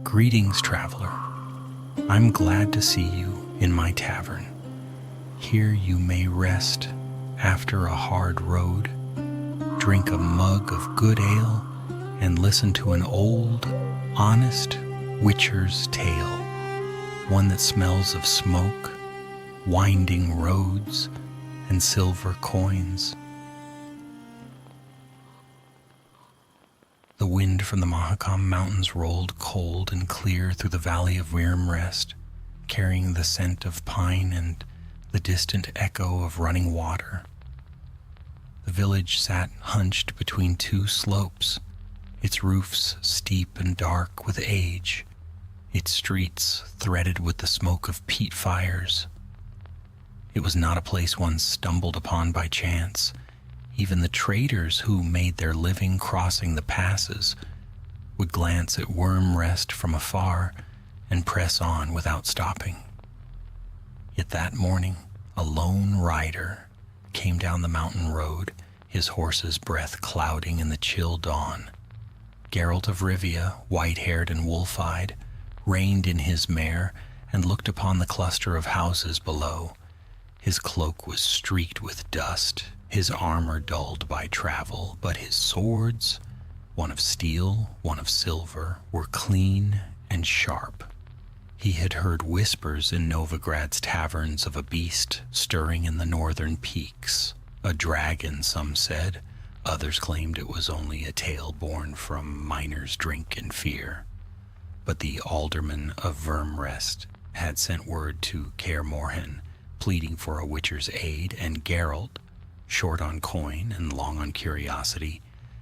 Greetings, traveler. I'm glad to see you in my tavern. Here you may rest after a hard road, drink a mug of good ale, and listen to an old, honest witcher's tale, one that smells of smoke, winding roads, and silver coins. The wind from the Mahakam Mountains rolled cold and clear through the valley of Wyrmrest, carrying the scent of pine and the distant echo of running water. The village sat hunched between two slopes, its roofs steep and dark with age, its streets threaded with the smoke of peat fires. It was not a place one stumbled upon by chance. Even the traders who made their living crossing the passes would glance at Wyrmrest from afar and press on without stopping. Yet that morning, a lone rider came down the mountain road, his horse's breath clouding in the chill dawn. Geralt of Rivia, white-haired and wolf-eyed, reined in his mare and looked upon the cluster of houses below. His cloak was streaked with dust, his armor dulled by travel, but his swords, one of steel, one of silver, were clean and sharp. He had heard whispers in Novigrad's taverns of a beast stirring in the northern peaks. A dragon, some said. Others claimed it was only a tale born from miners' drink and fear. But the alderman of Wyrmrest had sent word to Kaer Morhen, pleading for a witcher's aid, and Geralt, short on coin and long on curiosity,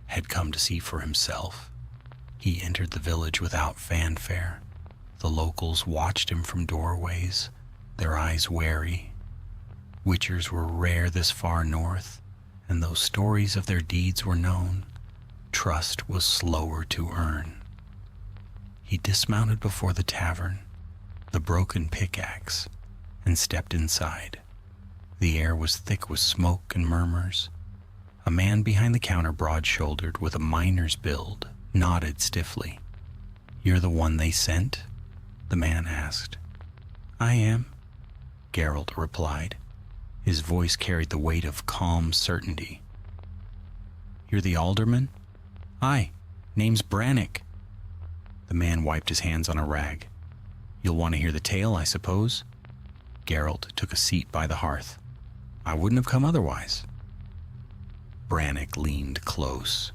had come to see for himself. He entered the village without fanfare. The locals watched him from doorways, their eyes wary. Witchers were rare this far north, and though stories of their deeds were known, trust was slower to earn. He dismounted before the tavern, the broken pickaxe, and stepped inside. The air was thick with smoke and murmurs. A man behind the counter, broad-shouldered, with a miner's build, nodded stiffly. "You're the one they sent?" the man asked. "I am," Geralt replied. His voice carried the weight of calm certainty. "You're the alderman?" "Aye, name's Brannick." The man wiped his hands on a rag. "You'll want to hear the tale, I suppose?" Geralt took a seat by the hearth. "I wouldn't have come otherwise." Brannick leaned close.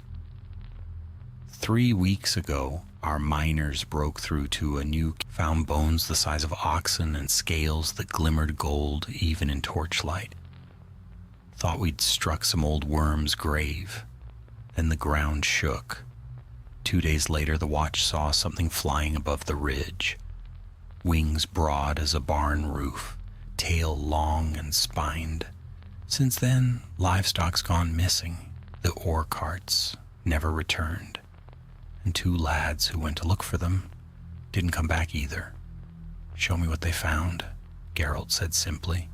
3 weeks ago, our miners broke through to a new, found bones the size of oxen and scales that glimmered gold even in torchlight. Thought we'd struck some old worm's grave. Then the ground shook. 2 days later, the watch saw something flying above the ridge. Wings broad as a barn roof, tail long and spined. Since then, livestock's gone missing. The ore carts never returned. And 2 lads who went to look for them didn't come back either. "Show me what they found," Geralt said simply.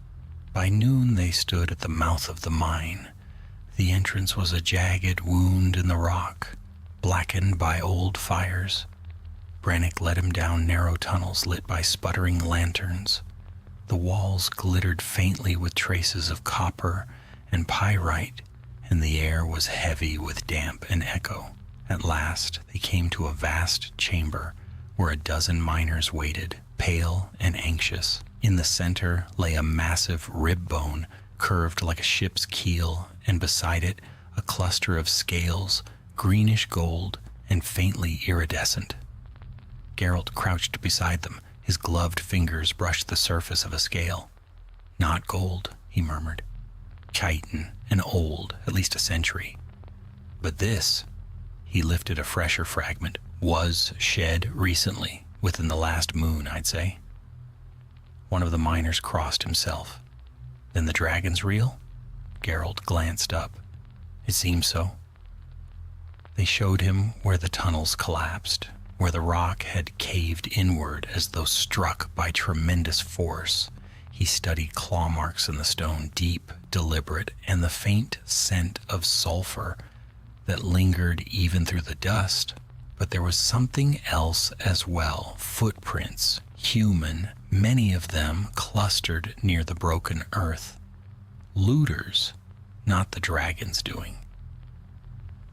By noon they stood at the mouth of the mine. The entrance was a jagged wound in the rock, blackened by old fires. Brannick led him down narrow tunnels lit by sputtering lanterns. The walls glittered faintly with traces of copper and pyrite, and the air was heavy with damp and echo. At last, they came to a vast chamber where a dozen miners waited, pale and anxious. In the center lay a massive rib bone curved like a ship's keel, and beside it a cluster of scales, greenish gold and faintly iridescent. Geralt crouched beside them. His gloved fingers brushed the surface of a scale. "Not gold," he murmured. "Chitin and old, at least a century. But this," he lifted a fresher fragment, "was shed recently, within the last moon, I'd say." One of the miners crossed himself. "Then the dragon's real?" Geralt glanced up. "It seems so." They showed him where the tunnels collapsed, where the rock had caved inward as though struck by tremendous force. He studied claw marks in the stone, deep, deliberate, and the faint scent of sulfur that lingered even through the dust But there was something else as well. Footprints, human, many of them clustered near the broken earth. Looters, not the dragon's doing.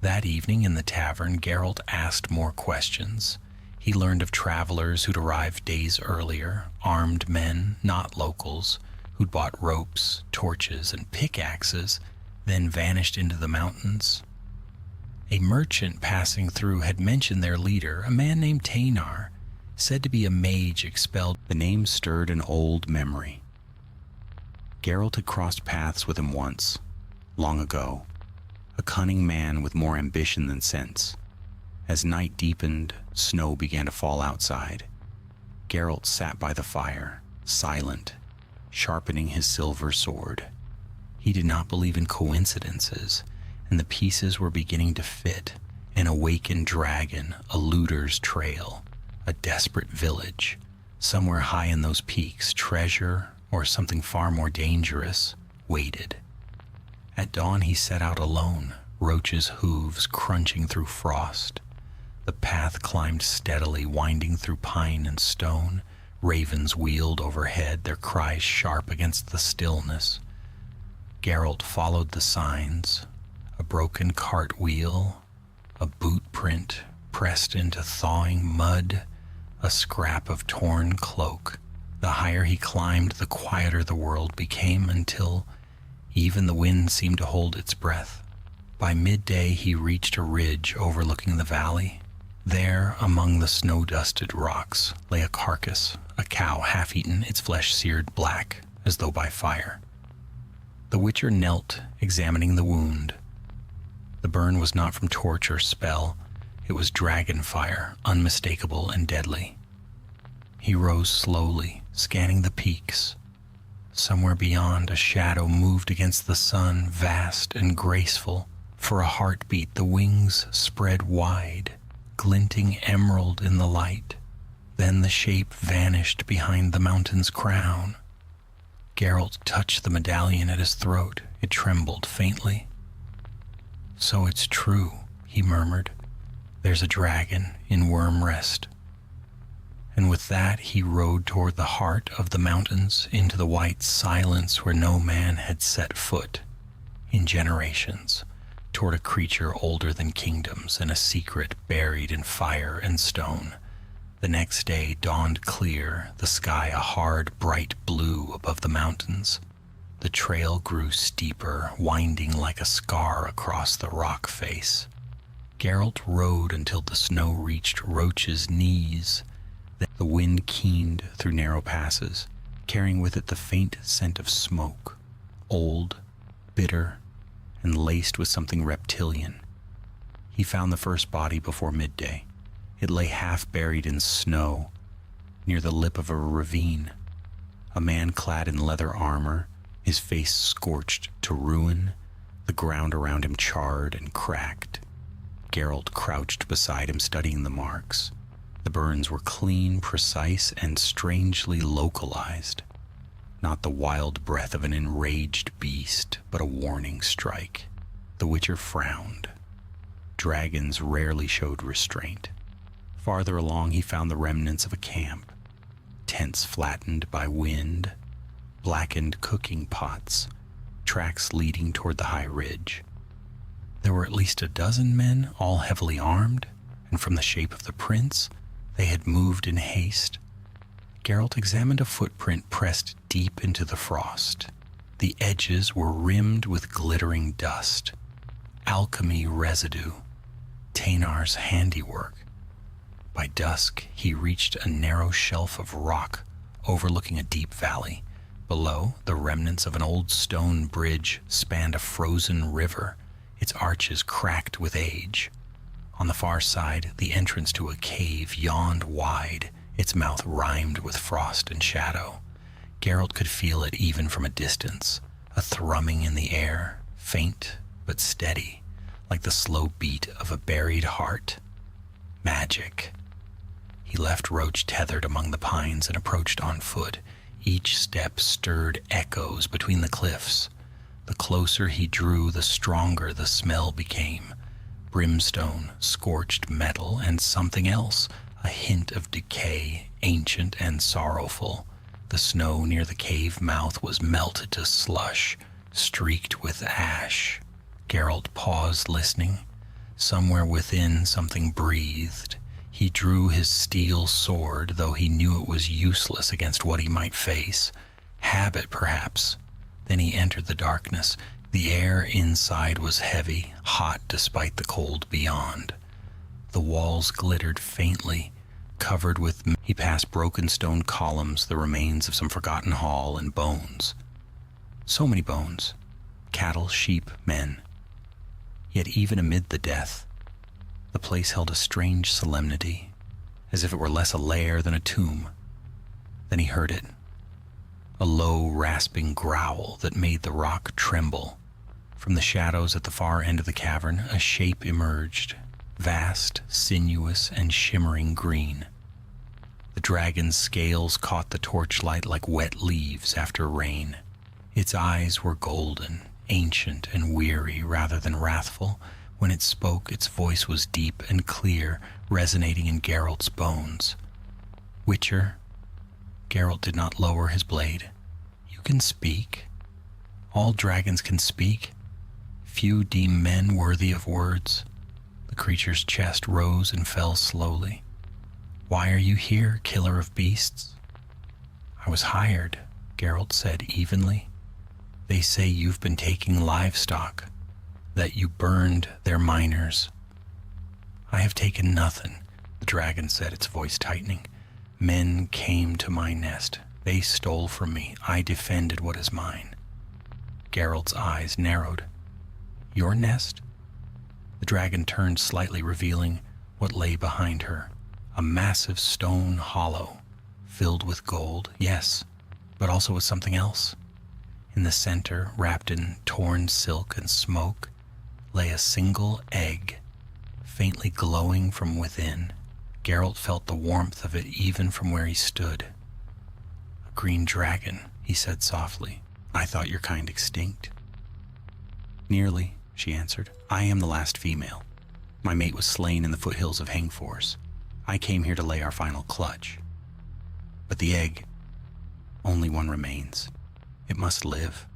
That evening in the tavern, Geralt asked more questions. He learned of travelers who'd arrived days earlier, armed men, not locals, who'd bought ropes, torches, and pickaxes, then vanished into the mountains. A merchant passing through had mentioned their leader, a man named Tainar, said to be a mage expelled. The name stirred an old memory. Geralt had crossed paths with him once, long ago, a cunning man with more ambition than sense. As night deepened, snow began to fall outside. Geralt sat by the fire, silent, sharpening his silver sword. He did not believe in coincidences, and the pieces were beginning to fit. An awakened dragon, a looter's trail, a desperate village. Somewhere high in those peaks, treasure, or something far more dangerous, waited. At dawn he set out alone, Roach's hooves crunching through frost. The path climbed steadily, winding through pine and stone. Ravens wheeled overhead, their cries sharp against the stillness. Geralt followed the signs. A broken cart wheel, a boot print pressed into thawing mud, a scrap of torn cloak. The higher he climbed, the quieter the world became, until even the wind seemed to hold its breath. By midday he reached a ridge overlooking the valley. There, among the snow-dusted rocks, lay a carcass, a cow half-eaten, its flesh seared black, as though by fire. The Witcher knelt, examining the wound. The burn was not from torch or spell. It was dragon fire, unmistakable and deadly. He rose slowly, scanning the peaks. Somewhere beyond, a shadow moved against the sun, vast and graceful. For a heartbeat, the wings spread wide, glinting emerald in the light. Then the shape vanished behind the mountain's crown. Geralt touched the medallion at his throat. It trembled faintly. "So it's true," he murmured. "There's a dragon in Worm Rest." And with that he rode toward the heart of the mountains, into the white silence where no man had set foot in generations, toward a creature older than kingdoms and a secret buried in fire and stone. The next day dawned clear, the sky a hard, bright blue above the mountains. The trail grew steeper, winding like a scar across the rock face. Geralt rode until the snow reached Roach's knees. Then the wind keened through narrow passes, carrying with it the faint scent of smoke, old, bitter, and laced with something reptilian. He found the first body before midday. It lay half buried in snow, near the lip of a ravine. A man clad in leather armor, his face scorched to ruin, the ground around him charred and cracked. Geralt crouched beside him, studying the marks. The burns were clean, precise, and strangely localized. Not the wild breath of an enraged beast, but a warning strike. The Witcher frowned. Dragons rarely showed restraint. Farther along he found the remnants of a camp. Tents flattened by wind, blackened cooking pots, tracks leading toward the high ridge. There were at least a dozen men, all heavily armed, and from the shape of the prints, they had moved in haste. Geralt examined a footprint pressed deep into the frost. The edges were rimmed with glittering dust. Alchemy residue. Tainar's handiwork. By dusk, he reached a narrow shelf of rock overlooking a deep valley. Below, the remnants of an old stone bridge spanned a frozen river, its arches cracked with age. On the far side, the entrance to a cave yawned wide, its mouth rimed with frost and shadow. Geralt could feel it even from a distance, a thrumming in the air, faint but steady, like the slow beat of a buried heart. Magic. He left Roach tethered among the pines and approached on foot. Each step stirred echoes between the cliffs. The closer he drew, the stronger the smell became. brimstone, scorched metal, and something else, a hint of decay, ancient and sorrowful. The snow near the cave mouth was melted to slush, streaked with ash. Geralt paused, listening. Somewhere within, something breathed. He drew his steel sword, though he knew it was useless against what he might face. Habit, perhaps. Then he entered the darkness. The air inside was heavy, hot despite the cold beyond. The walls glittered faintly, covered with... He passed broken stone columns, the remains of some forgotten hall, and bones. So many bones. Cattle, sheep, men. Yet even amid the death, the place held a strange solemnity, as if it were less a lair than a tomb. Then he heard it. A low, rasping growl that made the rock tremble. From the shadows at the far end of the cavern, a shape emerged, vast, sinuous, and shimmering green. The dragon's scales caught the torchlight like wet leaves after rain. Its eyes were golden, ancient and weary rather than wrathful. When it spoke, its voice was deep and clear, resonating in Geralt's bones. Witcher, Geralt did not lower his blade. You can speak. All dragons can speak. Few deem men worthy of words. The creature's chest rose and fell slowly. Why are you here, killer of beasts? I was hired, Geralt said evenly. They say you've been taking livestock, that you burned their miners. I have taken nothing, the dragon said, its voice tightening. Men came to my nest. They stole from me. I defended what is mine. Geralt's eyes narrowed. Your nest? The dragon turned slightly, revealing what lay behind her. A massive stone hollow, filled with gold, yes, but also with something else. In the center, wrapped in torn silk and smoke, lay a single egg, faintly glowing from within. Geralt felt the warmth of it even from where he stood. A green dragon, he said softly. I thought your kind extinct. Nearly, she answered. I am the last female. My mate was slain in the foothills of Hangfors. I came here to lay our final clutch. But the egg, only one remains. It must live.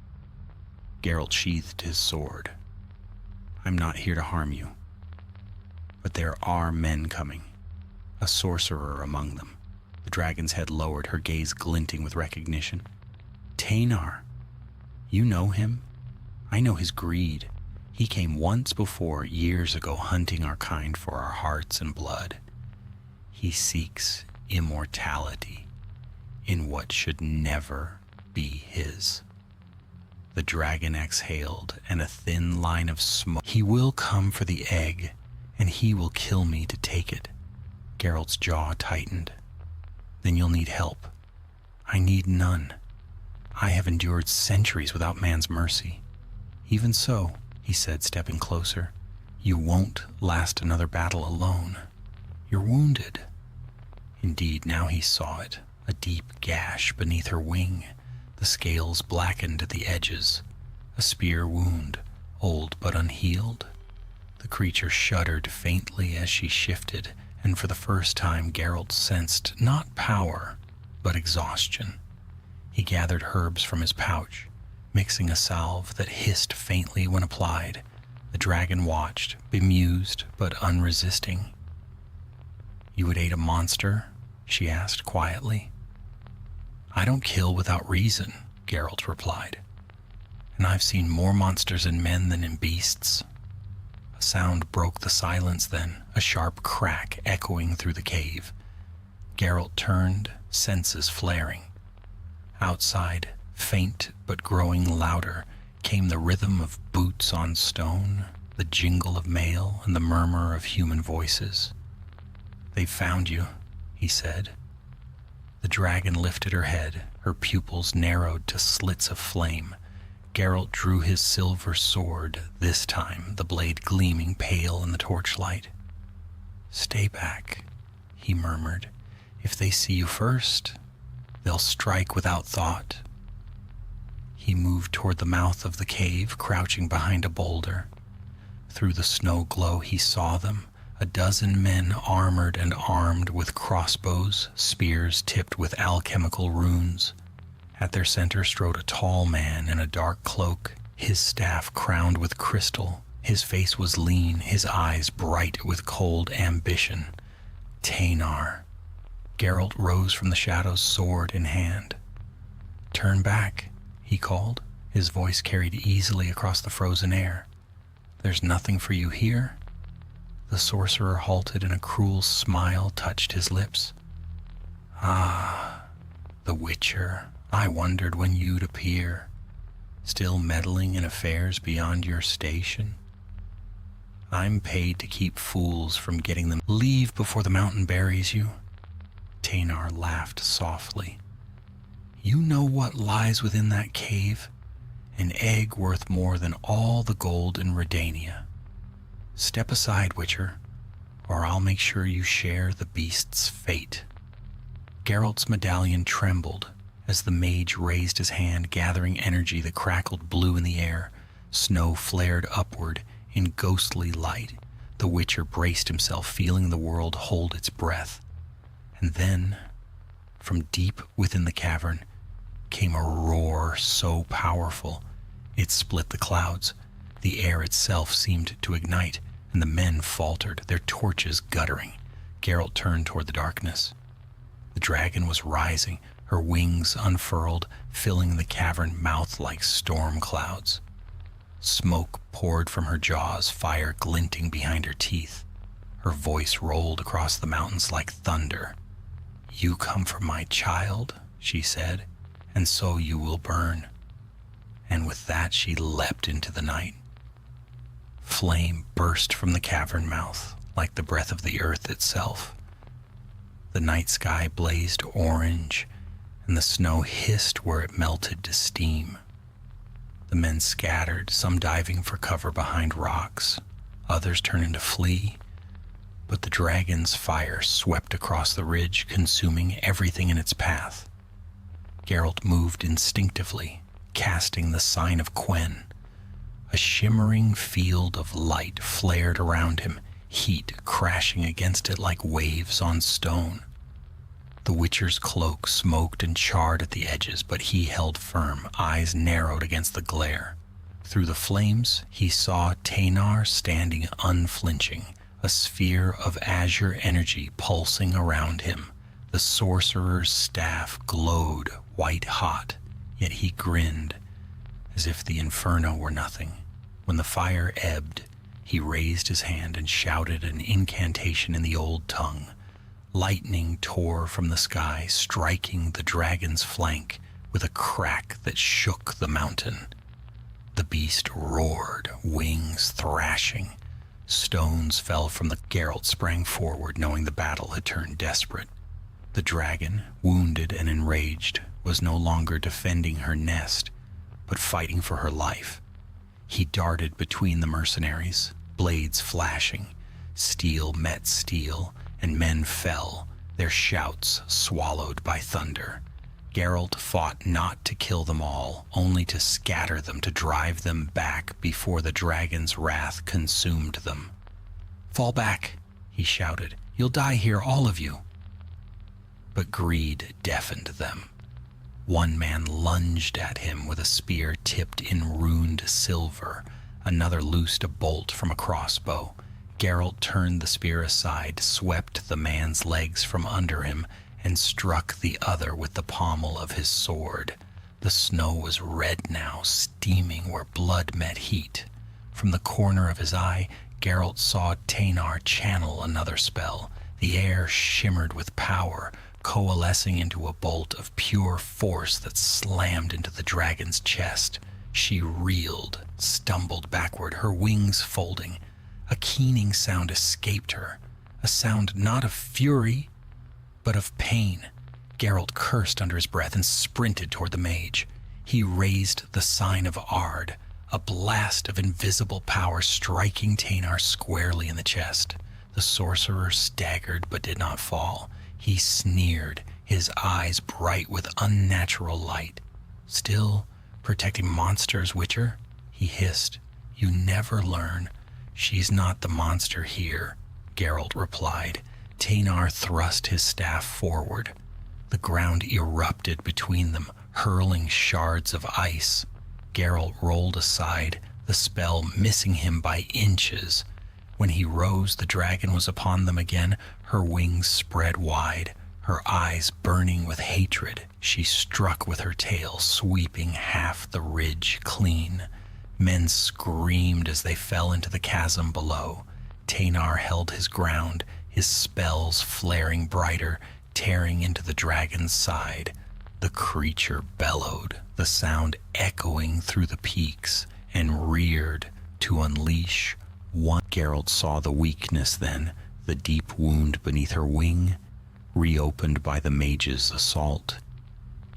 Geralt sheathed his sword. I'm not here to harm you. But there are men coming. A sorcerer among them. The dragon's head lowered, her gaze glinting with recognition. Tainar. You know him? I know his greed. He came once before, years ago, hunting our kind for our hearts and blood. He seeks immortality in what should never be his. The dragon exhaled, and a thin line of smoke. He will come for the egg, and he will kill me to take it. Geralt's jaw tightened. Then you'll need help. I need none. I have endured centuries without man's mercy. Even so, he said, stepping closer, you won't last another battle alone. You're wounded. Indeed, now he saw it, a deep gash beneath her wing. The scales blackened at the edges. A spear wound, old but unhealed. The creature shuddered faintly as she shifted, and for the first time Geralt sensed not power, but exhaustion. He gathered herbs from his pouch, mixing a salve that hissed faintly when applied. The dragon watched, bemused but unresisting. You would aid a monster? She asked quietly. I don't kill without reason, Geralt replied. And I've seen more monsters in men than in beasts. A sound broke the silence then, a sharp crack echoing through the cave. Geralt turned, senses flaring. Outside, faint but growing louder, came the rhythm of boots on stone, the jingle of mail, and the murmur of human voices. They've found you, he said. The dragon lifted her head, her pupils narrowed to slits of flame. Geralt drew his silver sword, this time the blade gleaming pale in the torchlight. Stay back, he murmured. If they see you first, they'll strike without thought. He moved toward the mouth of the cave, crouching behind a boulder. Through the snow glow he saw them, a dozen men armored and armed with crossbows, spears tipped with alchemical runes. At their center strode a tall man in a dark cloak, his staff crowned with crystal. His face was lean, his eyes bright with cold ambition. Teynar. Geralt rose from the shadows, sword in hand. "Turn back," he called, his voice carried easily across the frozen air. "There's nothing for you here." The sorcerer halted and a cruel smile touched his lips. "Ah, the Witcher, I wondered when you'd appear, still meddling in affairs beyond your station. I'm paid to keep fools from getting them. Leave before the mountain buries you." Teynar laughed softly. "You know what lies within that cave? An egg worth more than all the gold in Redania. Step aside, Witcher, or I'll make sure you share the beast's fate." Geralt's medallion trembled as the mage raised his hand, gathering energy that crackled blue in the air. Snow flared upward in ghostly light. The Witcher braced himself, feeling the world hold its breath. And then, from deep within the cavern, came a roar so powerful it split the clouds. The air itself seemed to ignite, and the men faltered, their torches guttering. Geralt turned toward the darkness. The dragon was rising, her wings unfurled, filling the cavern mouth like storm clouds. Smoke poured from her jaws, fire glinting behind her teeth. Her voice rolled across the mountains like thunder. "You come for my child," she said, "and so you will burn." And with that she leapt into the night. Flame burst from the cavern mouth like the breath of the earth itself. The night sky blazed orange, and the snow hissed where it melted to steam. The men scattered, some diving for cover behind rocks, others turning to flee, but the dragon's fire swept across the ridge, consuming everything in its path. Geralt moved instinctively, casting the sign of Quen. A shimmering field of light flared around him, heat crashing against it like waves on stone. The Witcher's cloak smoked and charred at the edges, but he held firm, eyes narrowed against the glare. Through the flames, he saw Teynar standing unflinching, a sphere of azure energy pulsing around him. The sorcerer's staff glowed white-hot, yet he grinned, as if the inferno were nothing. When the fire ebbed, he raised his hand and shouted an incantation in the old tongue. Lightning tore from the sky, striking the dragon's flank with a crack that shook the mountain. The beast roared, wings thrashing. Stones fell from the Geralt sprang forward, knowing the battle had turned desperate. The dragon, wounded and enraged, was no longer defending her nest, but fighting for her life. He darted between the mercenaries, blades flashing. Steel met steel, and men fell, their shouts swallowed by thunder. Geralt fought not to kill them all, only to scatter them, to drive them back before the dragon's wrath consumed them. "Fall back," he shouted. "You'll die here, all of you." But greed deafened them. One man lunged at him with a spear tipped in runed silver. Another loosed a bolt from a crossbow. Geralt turned the spear aside, swept the man's legs from under him, and struck the other with the pommel of his sword. The snow was red now, steaming where blood met heat. From the corner of his eye, Geralt saw Teynar channel another spell. The air shimmered with power, coalescing into a bolt of pure force that slammed into the dragon's chest. She reeled, stumbled backward, her wings folding. A keening sound escaped her, a sound not of fury, but of pain. Geralt cursed under his breath and sprinted toward the mage. He raised the sign of Ard, a blast of invisible power striking Teynar squarely in the chest. The sorcerer staggered but did not fall. He sneered, his eyes bright with unnatural light. "Still protecting monsters, Witcher?" he hissed. "You never learn. She's not the monster here, Geralt replied. Taynar thrust his staff forward. The ground erupted between them, hurling shards of ice. Geralt rolled aside, the spell missing him by inches. When he rose, the dragon was upon them again, her wings spread wide, her eyes burning with hatred. She struck with her tail, sweeping half the ridge clean. Men screamed as they fell into the chasm below. Taynar held his ground, his spells flaring brighter, tearing into the dragon's side. The creature bellowed, the sound echoing through the peaks, and reared to unleash one. Geralt saw the weakness then, the deep wound beneath her wing, reopened by the mage's assault.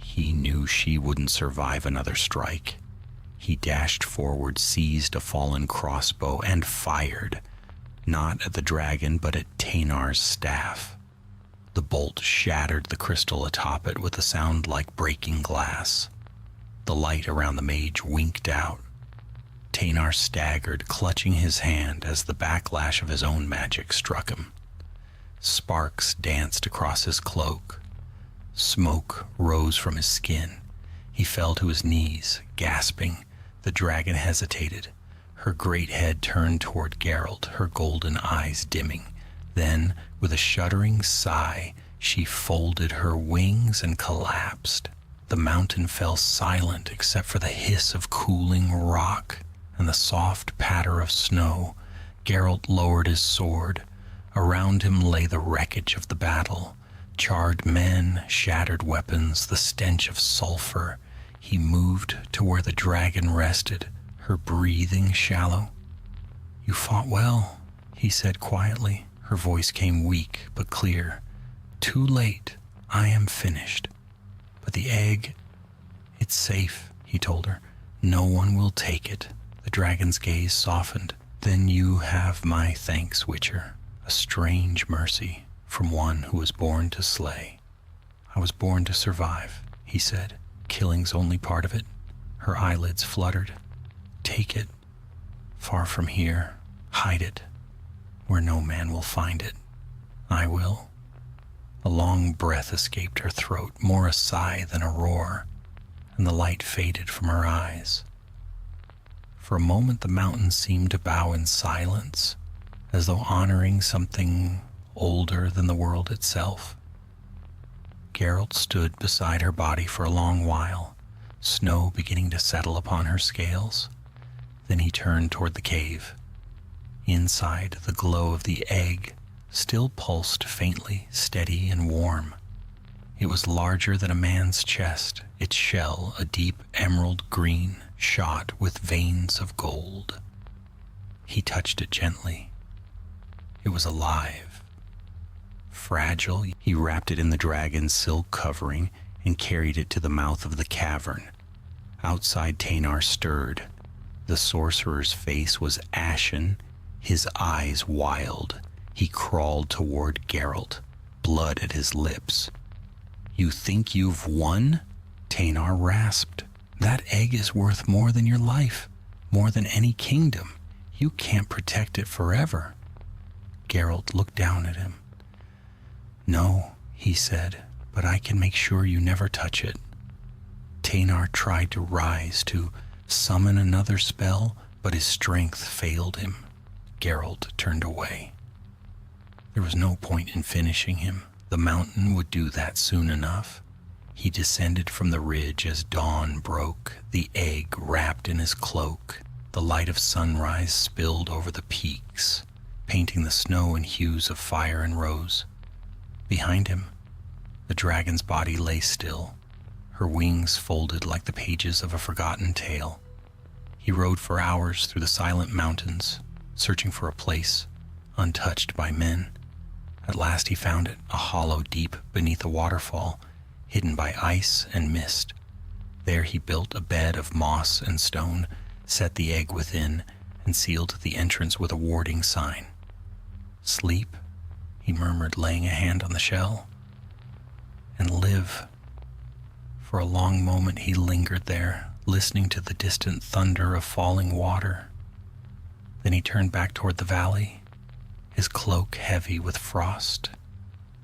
He knew she wouldn't survive another strike. He dashed forward, seized a fallen crossbow, and fired, not at the dragon, but at Taynar's staff. The bolt shattered the crystal atop it with a sound like breaking glass. The light around the mage winked out. Taynar staggered, clutching his hand as the backlash of his own magic struck him. Sparks danced across his cloak. Smoke rose from his skin. He fell to his knees, gasping. The dragon hesitated. Her great head turned toward Geralt, her golden eyes dimming. Then, with a shuddering sigh, she folded her wings and collapsed. The mountain fell silent except for the hiss of cooling rock and the soft patter of snow. Geralt lowered his sword. Around him lay the wreckage of the battle. Charred men, shattered weapons, the stench of sulfur. He moved to where the dragon rested, her breathing shallow. "You fought well," he said quietly. Her voice came weak but clear. "Too late. I am finished. But the egg, it's safe," he told her. "No one will take it." The dragon's gaze softened. "Then you have my thanks, Witcher. A strange mercy from one who was born to slay." "I was born to survive," he said. "Killing's only part of it." Her eyelids fluttered. "Take it. Far from here. Hide it. Where no man will find it. I will." A long breath escaped her throat, more a sigh than a roar, and the light faded from her eyes. For a moment the mountain seemed to bow in silence, as though honoring something older than the world itself. Geralt stood beside her body for a long while, snow beginning to settle upon her scales. Then he turned toward the cave. Inside, the glow of the egg still pulsed faintly, steady and warm. It was larger than a man's chest, its shell a deep emerald green, shot with veins of gold. He touched it gently. It was alive. Fragile, he wrapped it in the dragon's silk covering and carried it to the mouth of the cavern. Outside, Taynar stirred. The sorcerer's face was ashen, his eyes wild. He crawled toward Geralt, blood at his lips. "You think you've won?" Taynar rasped. "That egg is worth more than your life, more than any kingdom. You can't protect it forever." Geralt looked down at him. "No," he said, "but I can make sure you never touch it." Taynar tried to rise, to summon another spell, but his strength failed him. Geralt turned away. There was no point in finishing him. The mountain would do that soon enough. He descended from the ridge as dawn broke, the egg wrapped in his cloak. The light of sunrise spilled over the peaks, painting the snow in hues of fire and rose. Behind him, the dragon's body lay still, her wings folded like the pages of a forgotten tale. He rode for hours through the silent mountains, searching for a place untouched by men. At last he found it, a hollow deep beneath a waterfall, hidden by ice and mist. There he built a bed of moss and stone, set the egg within, and sealed the entrance with a warding sign. "Sleep," he murmured, laying a hand on the shell, "and live." For a long moment he lingered there, listening to the distant thunder of falling water. Then he turned back toward the valley, his cloak heavy with frost,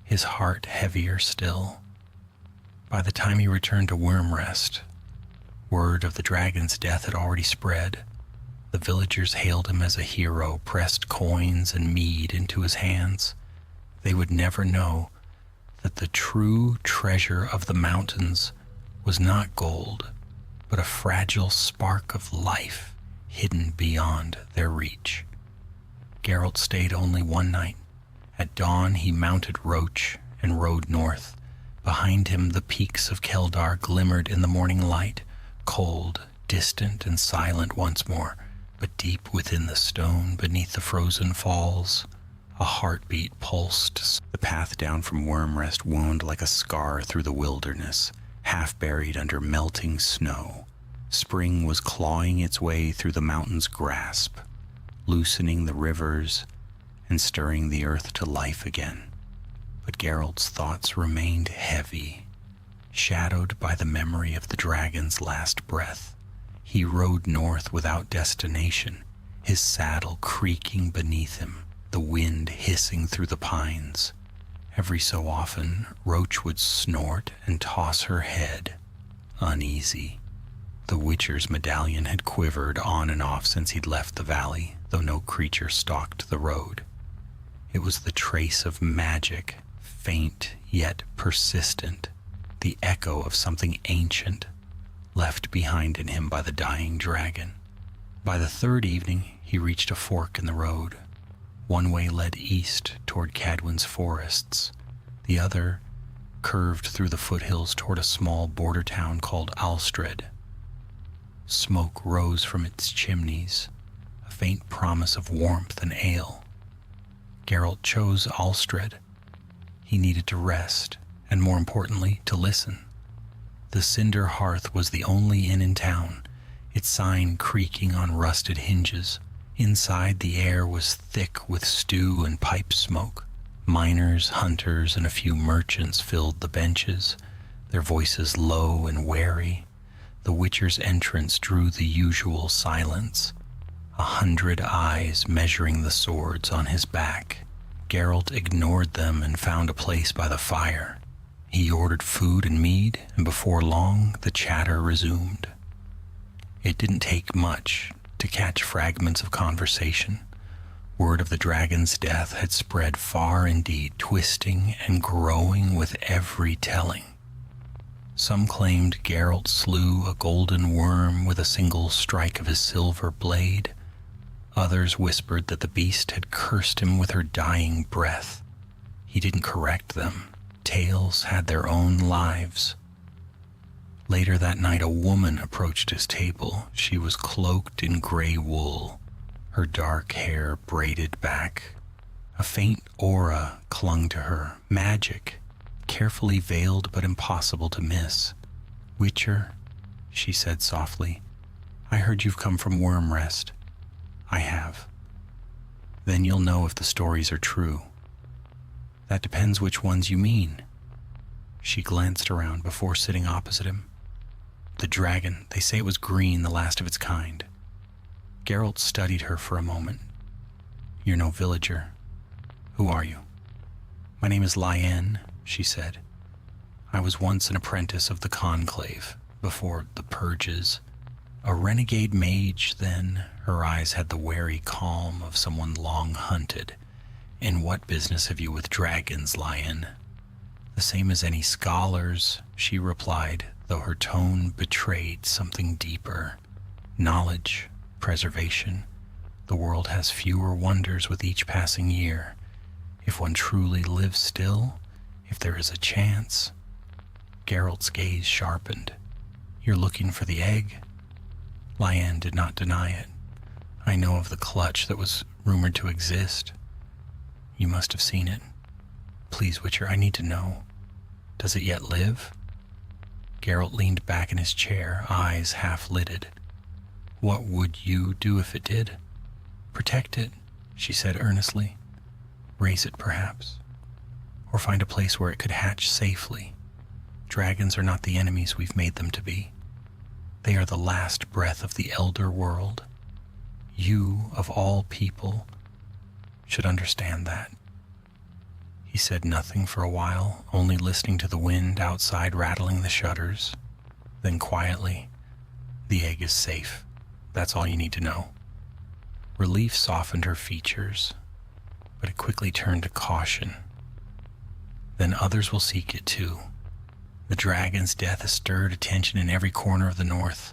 his heart heavier still. By the time he returned to Wormrest, word of the dragon's death had already spread. The villagers hailed him as a hero, pressed coins and mead into his hands. They would never know that the true treasure of the mountains was not gold, but a fragile spark of life hidden beyond their reach. Geralt stayed only one night. At dawn he mounted Roach and rode north. Behind him the peaks of Keldar glimmered in the morning light, cold, distant, and silent once more. But deep within the stone, beneath the frozen falls, a heartbeat pulsed. The path down from Wormrest wound like a scar through the wilderness, half buried under melting snow. Spring was clawing its way through the mountain's grasp, loosening the rivers and stirring the earth to life again. But Geralt's thoughts remained heavy, shadowed by the memory of the dragon's last breath. He rode north without destination, his saddle creaking beneath him, the wind hissing through the pines. Every so often, Roach would snort and toss her head, uneasy. The Witcher's medallion had quivered on and off since he'd left the valley, though no creature stalked the road. It was the trace of magic, faint yet persistent, the echo of something ancient, left behind in him by the dying dragon. By the third evening, he reached a fork in the road. One way led east toward Cadwin's forests. The other curved through the foothills toward a small border town called Alstred. Smoke rose from its chimneys, a faint promise of warmth and ale. Geralt chose Alstred. He needed to rest, and more importantly, to listen. The cinder hearth was the only inn in town, its sign creaking on rusted hinges. Inside, the air was thick with stew and pipe smoke. Miners, hunters, and a few merchants filled the benches, their voices low and wary. The Witcher's entrance drew the usual silence, 100 eyes measuring the swords on his back. Geralt ignored them and found a place by the fire. He ordered food and mead, and before long the chatter resumed. It didn't take much to catch fragments of conversation. Word of the dragon's death had spread far indeed, twisting and growing with every telling. Some claimed Geralt slew a golden worm with a single strike of his silver blade. Others whispered that the beast had cursed him with her dying breath. He didn't correct them. Tales had their own lives. Later that night, a woman approached his table. She was cloaked in gray wool, her dark hair braided back. A faint aura clung to her, magic, carefully veiled but impossible to miss. "Witcher," she said softly, "I heard you've come from Wormrest." "I have." "Then you'll know if the stories are true." "That depends which ones you mean." She glanced around before sitting opposite him. "The dragon, they say it was green, the last of its kind." Geralt studied her for a moment. "You're no villager. Who are you?" "My name is Lyanne," she said. "I was once an apprentice of the Conclave, before the Purges. A renegade mage then." Her eyes had the wary calm of someone long hunted. "And what business have you with dragons, Lyanne?" "The same as any scholars," she replied, though her tone betrayed something deeper. "Knowledge, preservation. The world has fewer wonders with each passing year. If one truly lives still, if there is a chance." Geralt's gaze sharpened. "You're looking for the egg?" Lyanne did not deny it. "I know of the clutch that was rumored to exist. You must have seen it. Please, Witcher, I need to know. Does it yet live?" Geralt leaned back in his chair, eyes half-lidded. "What would you do if it did?" "Protect it," she said earnestly. "Raise it, perhaps. Or find a place where it could hatch safely. Dragons are not the enemies we've made them to be. They are the last breath of the elder world. You, of all people, should understand that. He said nothing for a while, only listening to the wind outside rattling the shutters. Then quietly, "The egg is safe. That's all you need to know." Relief softened her features, but it quickly turned to caution. "Then others will seek it too. The dragon's death has stirred attention in every corner of the north.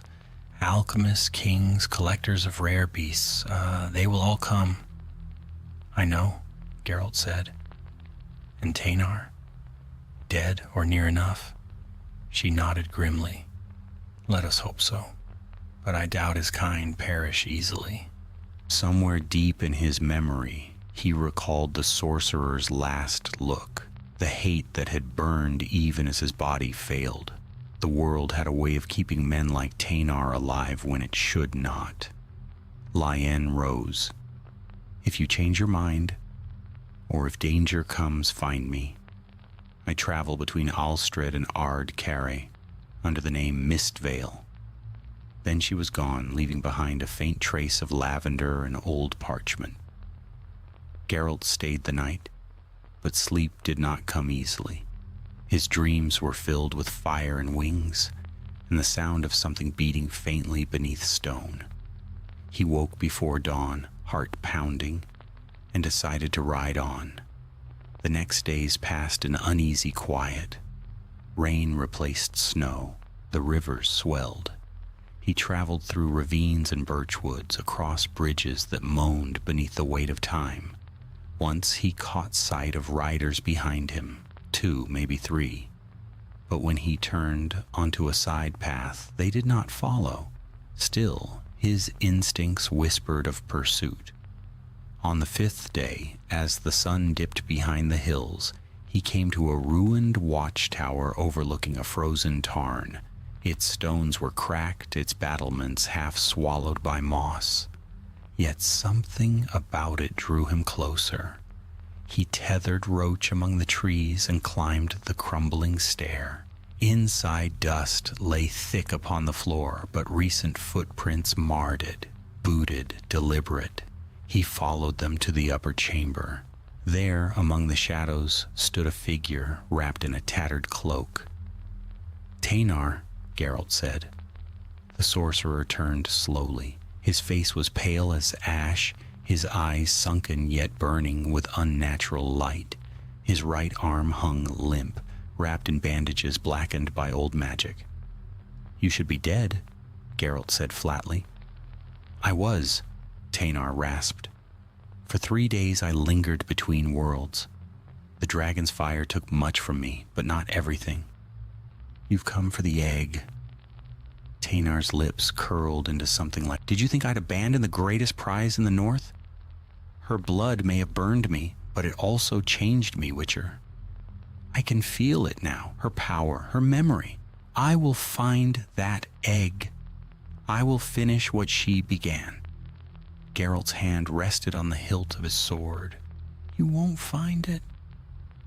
Alchemists, kings, collectors of rare beasts, they will all come." "I know," Geralt said. "And Teynar? Dead or near enough?" She nodded grimly. "Let us hope so. But I doubt his kind perish easily." Somewhere deep in his memory, he recalled the sorcerer's last look, the hate that had burned even as his body failed. The world had a way of keeping men like Teynar alive when it should not. Lyanne rose. "If you change your mind, or if danger comes, find me. I travel between Alstrad and Ard Carré, under the name Mistvale." Then she was gone, leaving behind a faint trace of lavender and old parchment. Geralt stayed the night, but sleep did not come easily. His dreams were filled with fire and wings, and the sound of something beating faintly beneath stone. He woke before dawn, heart pounding, and decided to ride on. The next days passed in uneasy quiet. Rain replaced snow. The rivers swelled. He traveled through ravines and birchwoods, across bridges that moaned beneath the weight of time. Once he caught sight of riders behind him, 2, maybe 3. But when he turned onto a side path, they did not follow. Still, his instincts whispered of pursuit. On the 5th day, as the sun dipped behind the hills, he came to a ruined watchtower overlooking a frozen tarn. Its stones were cracked, its battlements half swallowed by moss. Yet something about it drew him closer. He tethered Roach among the trees and climbed the crumbling stair. Inside, dust lay thick upon the floor, but recent footprints marred it, booted, deliberate. He followed them to the upper chamber. There, among the shadows, stood a figure wrapped in a tattered cloak. "Teynar," Geralt said. The sorcerer turned slowly. His face was pale as ash, his eyes sunken yet burning with unnatural light. His right arm hung limp, wrapped in bandages blackened by old magic. "You should be dead," Geralt said flatly. "I was," Teynar rasped. "For 3 days I lingered between worlds. The dragon's fire took much from me, but not everything. You've come for the egg." Teynar's lips curled into something like, "Did you think I'd abandon the greatest prize in the north? Her blood may have burned me, but it also changed me, Witcher. I can feel it now, her power, her memory. I will find that egg. I will finish what she began." Geralt's hand rested on the hilt of his sword. "You won't find it?"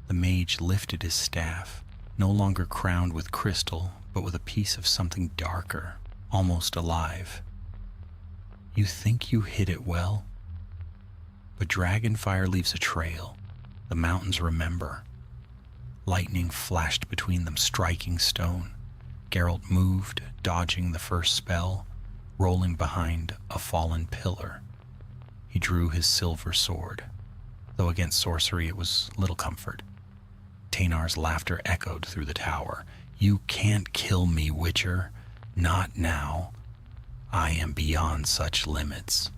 The mage lifted his staff, no longer crowned with crystal, but with a piece of something darker, almost alive. "You think you hid it well? But dragonfire leaves a trail. The mountains remember." Lightning flashed between them, striking stone. Geralt moved, dodging the first spell, rolling behind a fallen pillar. He drew his silver sword, though against sorcery it was little comfort. Teynar's laughter echoed through the tower. "You can't kill me, Witcher. Not now. I am beyond such limits."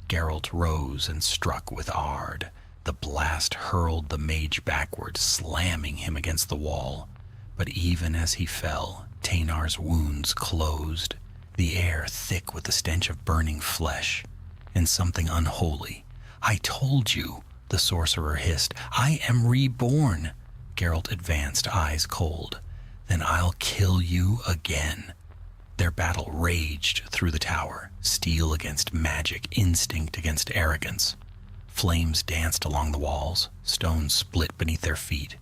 Geralt rose and struck with Ard. The blast hurled the mage backward, slamming him against the wall. But even as he fell, Teynar's wounds closed, the air thick with the stench of burning flesh, and something unholy. "I told you," the sorcerer hissed. "I am reborn." Geralt advanced, eyes cold. "Then I'll kill you again." Their battle raged through the tower, steel against magic, instinct against arrogance. Flames danced along the walls, stones split beneath their feet.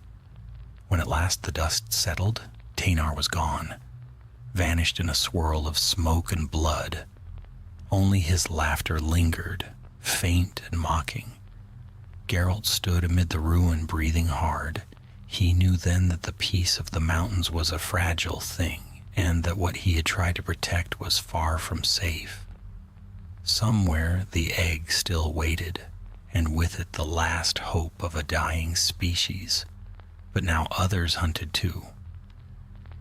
When at last the dust settled, Teynar was gone, vanished in a swirl of smoke and blood. Only his laughter lingered, faint and mocking. Geralt stood amid the ruin, breathing hard. He knew then that the peace of the mountains was a fragile thing, and that what he had tried to protect was far from safe. Somewhere the egg still waited, and with it the last hope of a dying species. But now others hunted too.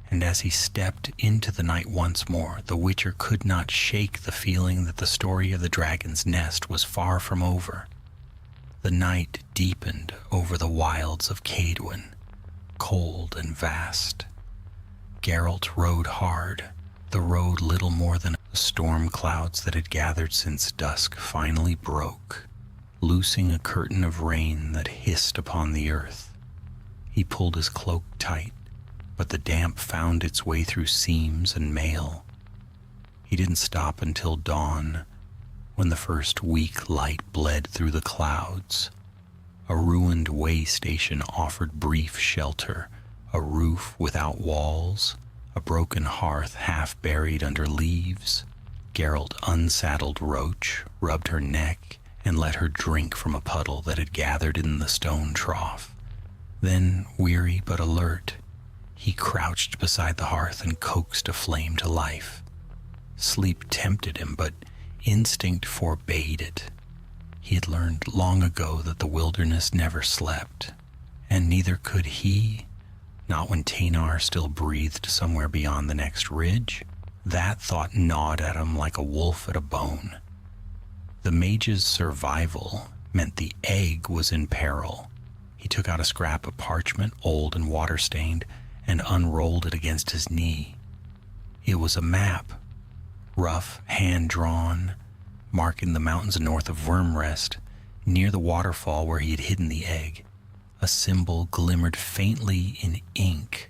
And as he stepped into the night once more, the Witcher could not shake the feeling that the story of the dragon's nest was far from over. The night deepened over the wilds of Cadwin, cold and vast. Geralt rode hard, the road little more than the storm clouds that had gathered since dusk finally broke, loosing a curtain of rain that hissed upon the earth. He pulled his cloak tight, but the damp found its way through seams and mail. He didn't stop until dawn, when the first weak light bled through the clouds. A ruined way station offered brief shelter, a roof without walls, a broken hearth half buried under leaves. Geralt unsaddled Roach, rubbed her neck, and let her drink from a puddle that had gathered in the stone trough. Then, weary but alert, he crouched beside the hearth and coaxed a flame to life. Sleep tempted him, but instinct forbade it. He had learned long ago that the wilderness never slept, and neither could he, not when Teynar still breathed somewhere beyond the next ridge. That thought gnawed at him like a wolf at a bone. The mage's survival meant the egg was in peril. He took out a scrap of parchment, old and water-stained, and unrolled it against his knee. It was a map, rough, hand-drawn, marking the mountains north of Wormrest, near the waterfall where he had hidden the egg. A symbol glimmered faintly in ink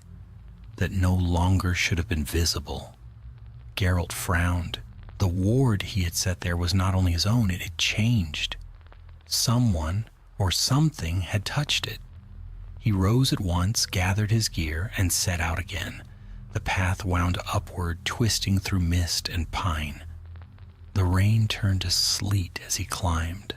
that no longer should have been visible. Geralt frowned. The ward he had set there was not only his own, it had changed. Someone or something had touched it. He rose at once, gathered his gear, and set out again. The path wound upward, twisting through mist and pine. The rain turned to sleet as he climbed.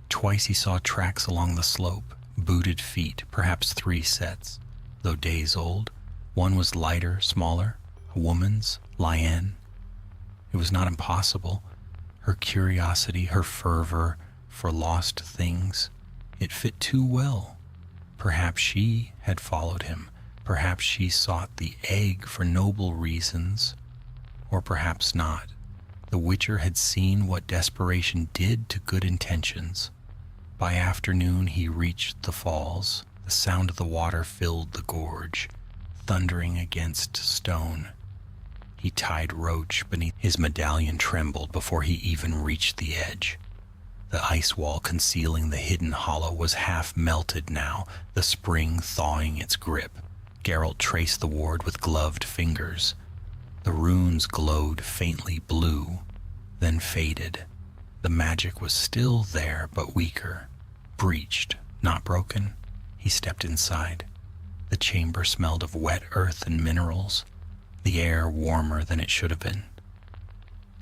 Twice he saw tracks along the slope, booted feet, perhaps 3 sets. Though days old, one was lighter, smaller, a woman's, Lyanne. It was not impossible. Her curiosity, her fervor for lost things, it fit too well. Perhaps she had followed him. Perhaps she sought the egg for noble reasons, or perhaps not. The Witcher had seen what desperation did to good intentions. By afternoon he reached the falls. The sound of the water filled the gorge, thundering against stone. He tied Roach beneath his medallion, trembled before he even reached the edge. The ice wall concealing the hidden hollow was half melted now, the spring thawing its grip. Geralt traced the ward with gloved fingers. The runes glowed faintly blue, then faded. The magic was still there, but weaker. Breached, not broken. He stepped inside. The chamber smelled of wet earth and minerals, the air warmer than it should have been.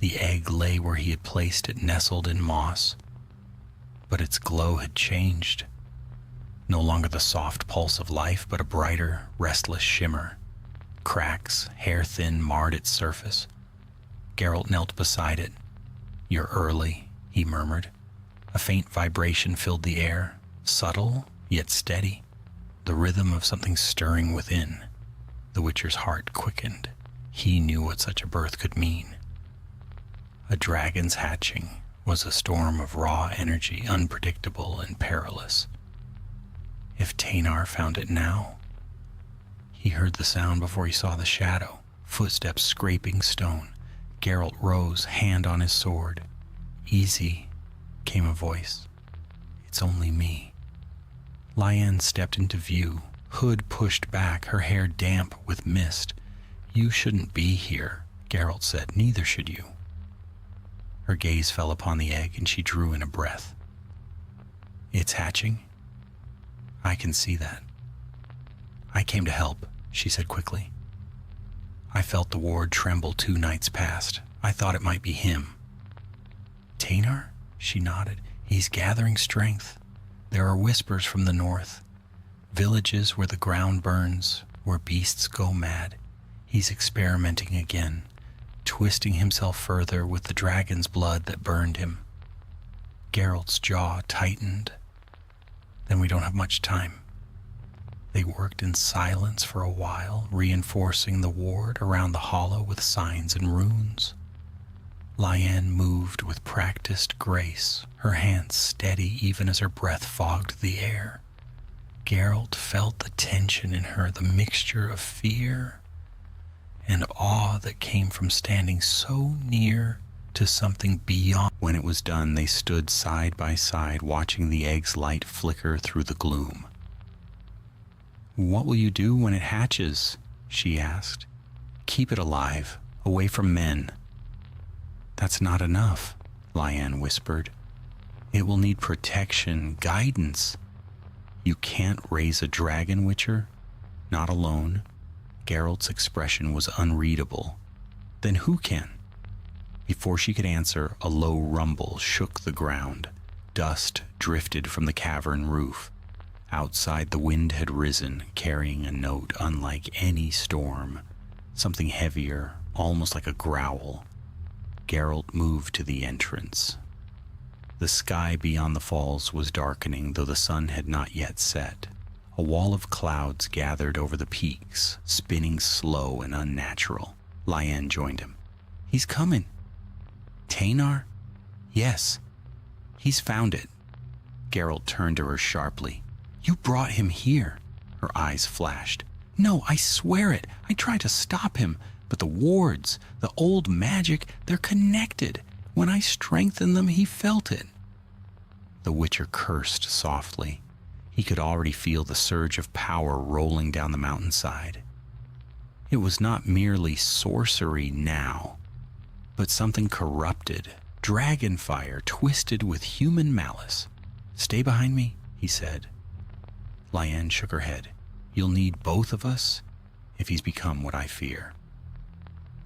The egg lay where he had placed it, nestled in moss. But its glow had changed. No longer the soft pulse of life, but a brighter, restless shimmer. Cracks, hair-thin, marred its surface. Geralt knelt beside it. "You're early," he murmured. A faint vibration filled the air, subtle yet steady, the rhythm of something stirring within. The Witcher's heart quickened. He knew what such a birth could mean. A dragon's hatching was a storm of raw energy, unpredictable and perilous. If Teynar found it now... He heard the sound before he saw the shadow, footsteps scraping stone. Geralt rose, hand on his sword. "Easy," came a voice. "It's only me." Lyanne stepped into view, hood pushed back, her hair damp with mist. "You shouldn't be here," Geralt said. "Neither should you." Her gaze fell upon the egg, and she drew in a breath. "It's hatching? I can see that." "I came to help," she said quickly. "I felt the ward tremble 2 nights past. I thought it might be him." Tanar? She nodded. He's gathering strength. There are whispers from the north. Villages where the ground burns, where beasts go mad. He's experimenting again, twisting himself further with the dragon's blood that burned him. Geralt's jaw tightened. Then we don't have much time. They worked in silence for a while, reinforcing the ward around the hollow with signs and runes. Lyanne moved with practiced grace, her hands steady even as her breath fogged the air. Geralt felt the tension in her, the mixture of fear and awe that came from standing so near to something beyond. When it was done, they stood side by side, watching the egg's light flicker through the gloom. "What will you do when it hatches?" she asked. "Keep it alive, away from men." "That's not enough," Lyanne whispered. "It will need protection, guidance. You can't raise a dragon, Witcher. Not alone." Geralt's expression was unreadable. "Then who can?" Before she could answer, a low rumble shook the ground. Dust drifted from the cavern roof. Outside, the wind had risen, carrying a note unlike any storm. Something heavier, almost like a growl. Geralt moved to the entrance. The sky beyond the falls was darkening, though the sun had not yet set. A wall of clouds gathered over the peaks, spinning slow and unnatural. Lyanne joined him. "He's coming." "Tanar?" "Yes. He's found it." Geralt turned to her sharply. "You brought him here." Her eyes flashed. "No, I swear it. I tried to stop him, but the wards, the old magic, they're connected. When I strengthened them, he felt it." The Witcher cursed softly. He could already feel the surge of power rolling down the mountainside. It was not merely sorcery now, but something corrupted, dragon fire twisted with human malice. "Stay behind me," he said. Lyanne shook her head. "You'll need both of us if he's become what I fear."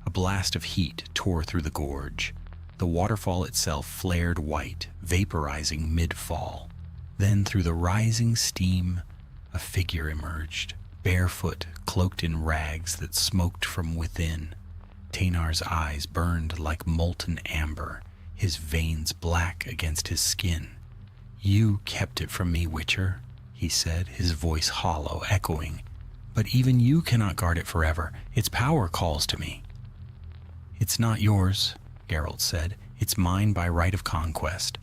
A blast of heat tore through the gorge. The waterfall itself flared white, vaporizing mid-fall. Then through the rising steam, a figure emerged, barefoot, cloaked in rags that smoked from within. Tanar's eyes burned like molten amber, his veins black against his skin. "You kept it from me, Witcher," he said, his voice hollow, echoing. "But even you cannot guard it forever. Its power calls to me." "It's not yours," Geralt said. "It's mine by right of conquest.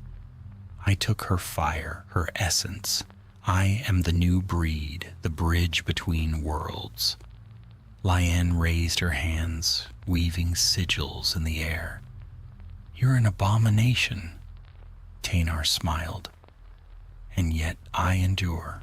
I took her fire, her essence. I am the new breed, the bridge between worlds." Lyanne raised her hands, weaving sigils in the air. "You're an abomination." Tanar smiled. "And yet I endure."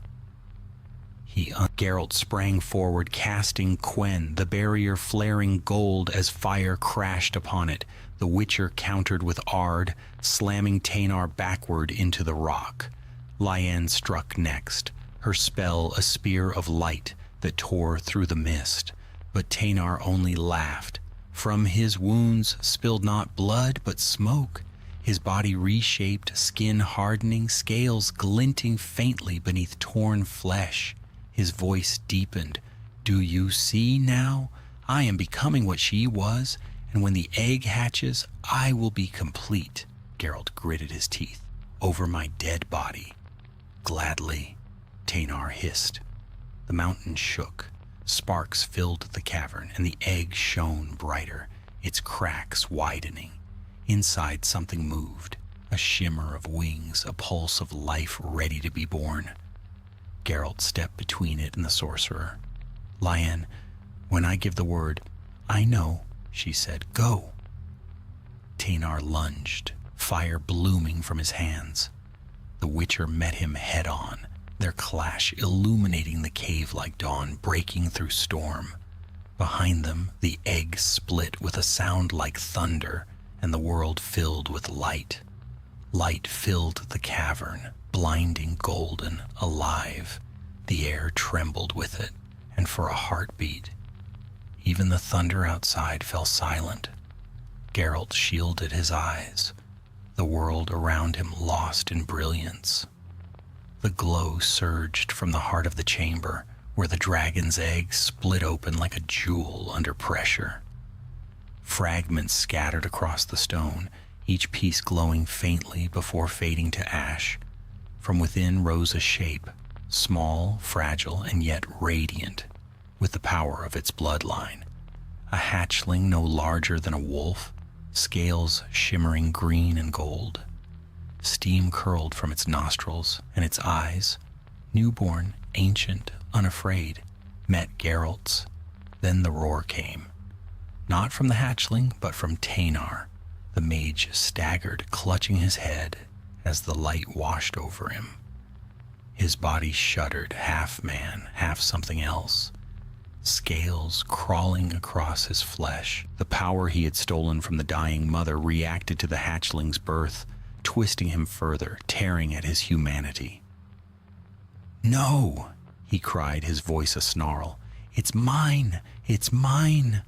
Geralt sprang forward, casting Quen, the barrier flaring gold as fire crashed upon it. The Witcher countered with Ard, slamming Tanar backward into the rock. Lyanne struck next, her spell a spear of light that tore through the mist. But Tanar only laughed. From his wounds spilled not blood, but smoke. His body reshaped, skin hardening, scales glinting faintly beneath torn flesh. His voice deepened. "Do you see now? I am becoming what she was, and when the egg hatches, I will be complete." Geralt gritted his teeth. "Over my dead body." "Gladly," Tanar hissed. The mountain shook. Sparks filled the cavern, and the egg shone brighter, its cracks widening. Inside, something moved, a shimmer of wings, a pulse of life ready to be born. Geralt stepped between it and the sorcerer. "Lyanne, when I give the word—" "I know," she said. "Go." Tanar lunged, fire blooming from his hands. The Witcher met him head-on, their clash illuminating the cave like dawn, breaking through storm. Behind them, the egg split with a sound like thunder, and the world filled with light. Light filled the cavern, blinding golden, alive. The air trembled with it, and for a heartbeat, even the thunder outside fell silent. Geralt shielded his eyes. the world around him lost in brilliance. The glow surged from the heart of the chamber, where the dragon's egg split open like a jewel under pressure. Fragments scattered across the stone, each piece glowing faintly before fading to ash. From within rose a shape, small, fragile, and yet radiant, with the power of its bloodline. A hatchling no larger than a wolf, scales shimmering green and gold. Steam curled from its nostrils, and its eyes, newborn, ancient, unafraid, met Geralt's. Then the roar came. Not from the hatchling, but from Teynar. The mage staggered, clutching his head as the light washed over him. His body shuddered, half man, half something else. Scales crawling across his flesh. The power he had stolen from the dying mother reacted to the hatchling's birth, twisting him further, tearing at his humanity. "No!" he cried, his voice a snarl. "It's mine! It's mine!"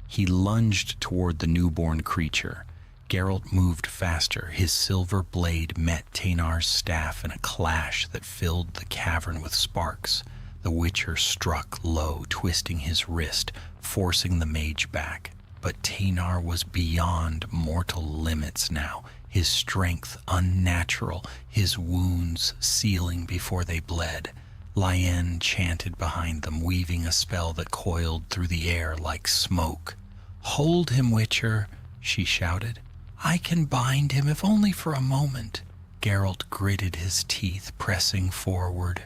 He lunged toward the newborn creature. Geralt moved faster. His silver blade met Teynar's staff in a clash that filled the cavern with sparks. The Witcher struck low, twisting his wrist, forcing the mage back. But Teynar was beyond mortal limits now, his strength unnatural, his wounds sealing before they bled. Lyanne chanted behind them, weaving a spell that coiled through the air like smoke. "Hold him, Witcher," she shouted. "I can bind him, if only for a moment." Geralt gritted his teeth, pressing forward.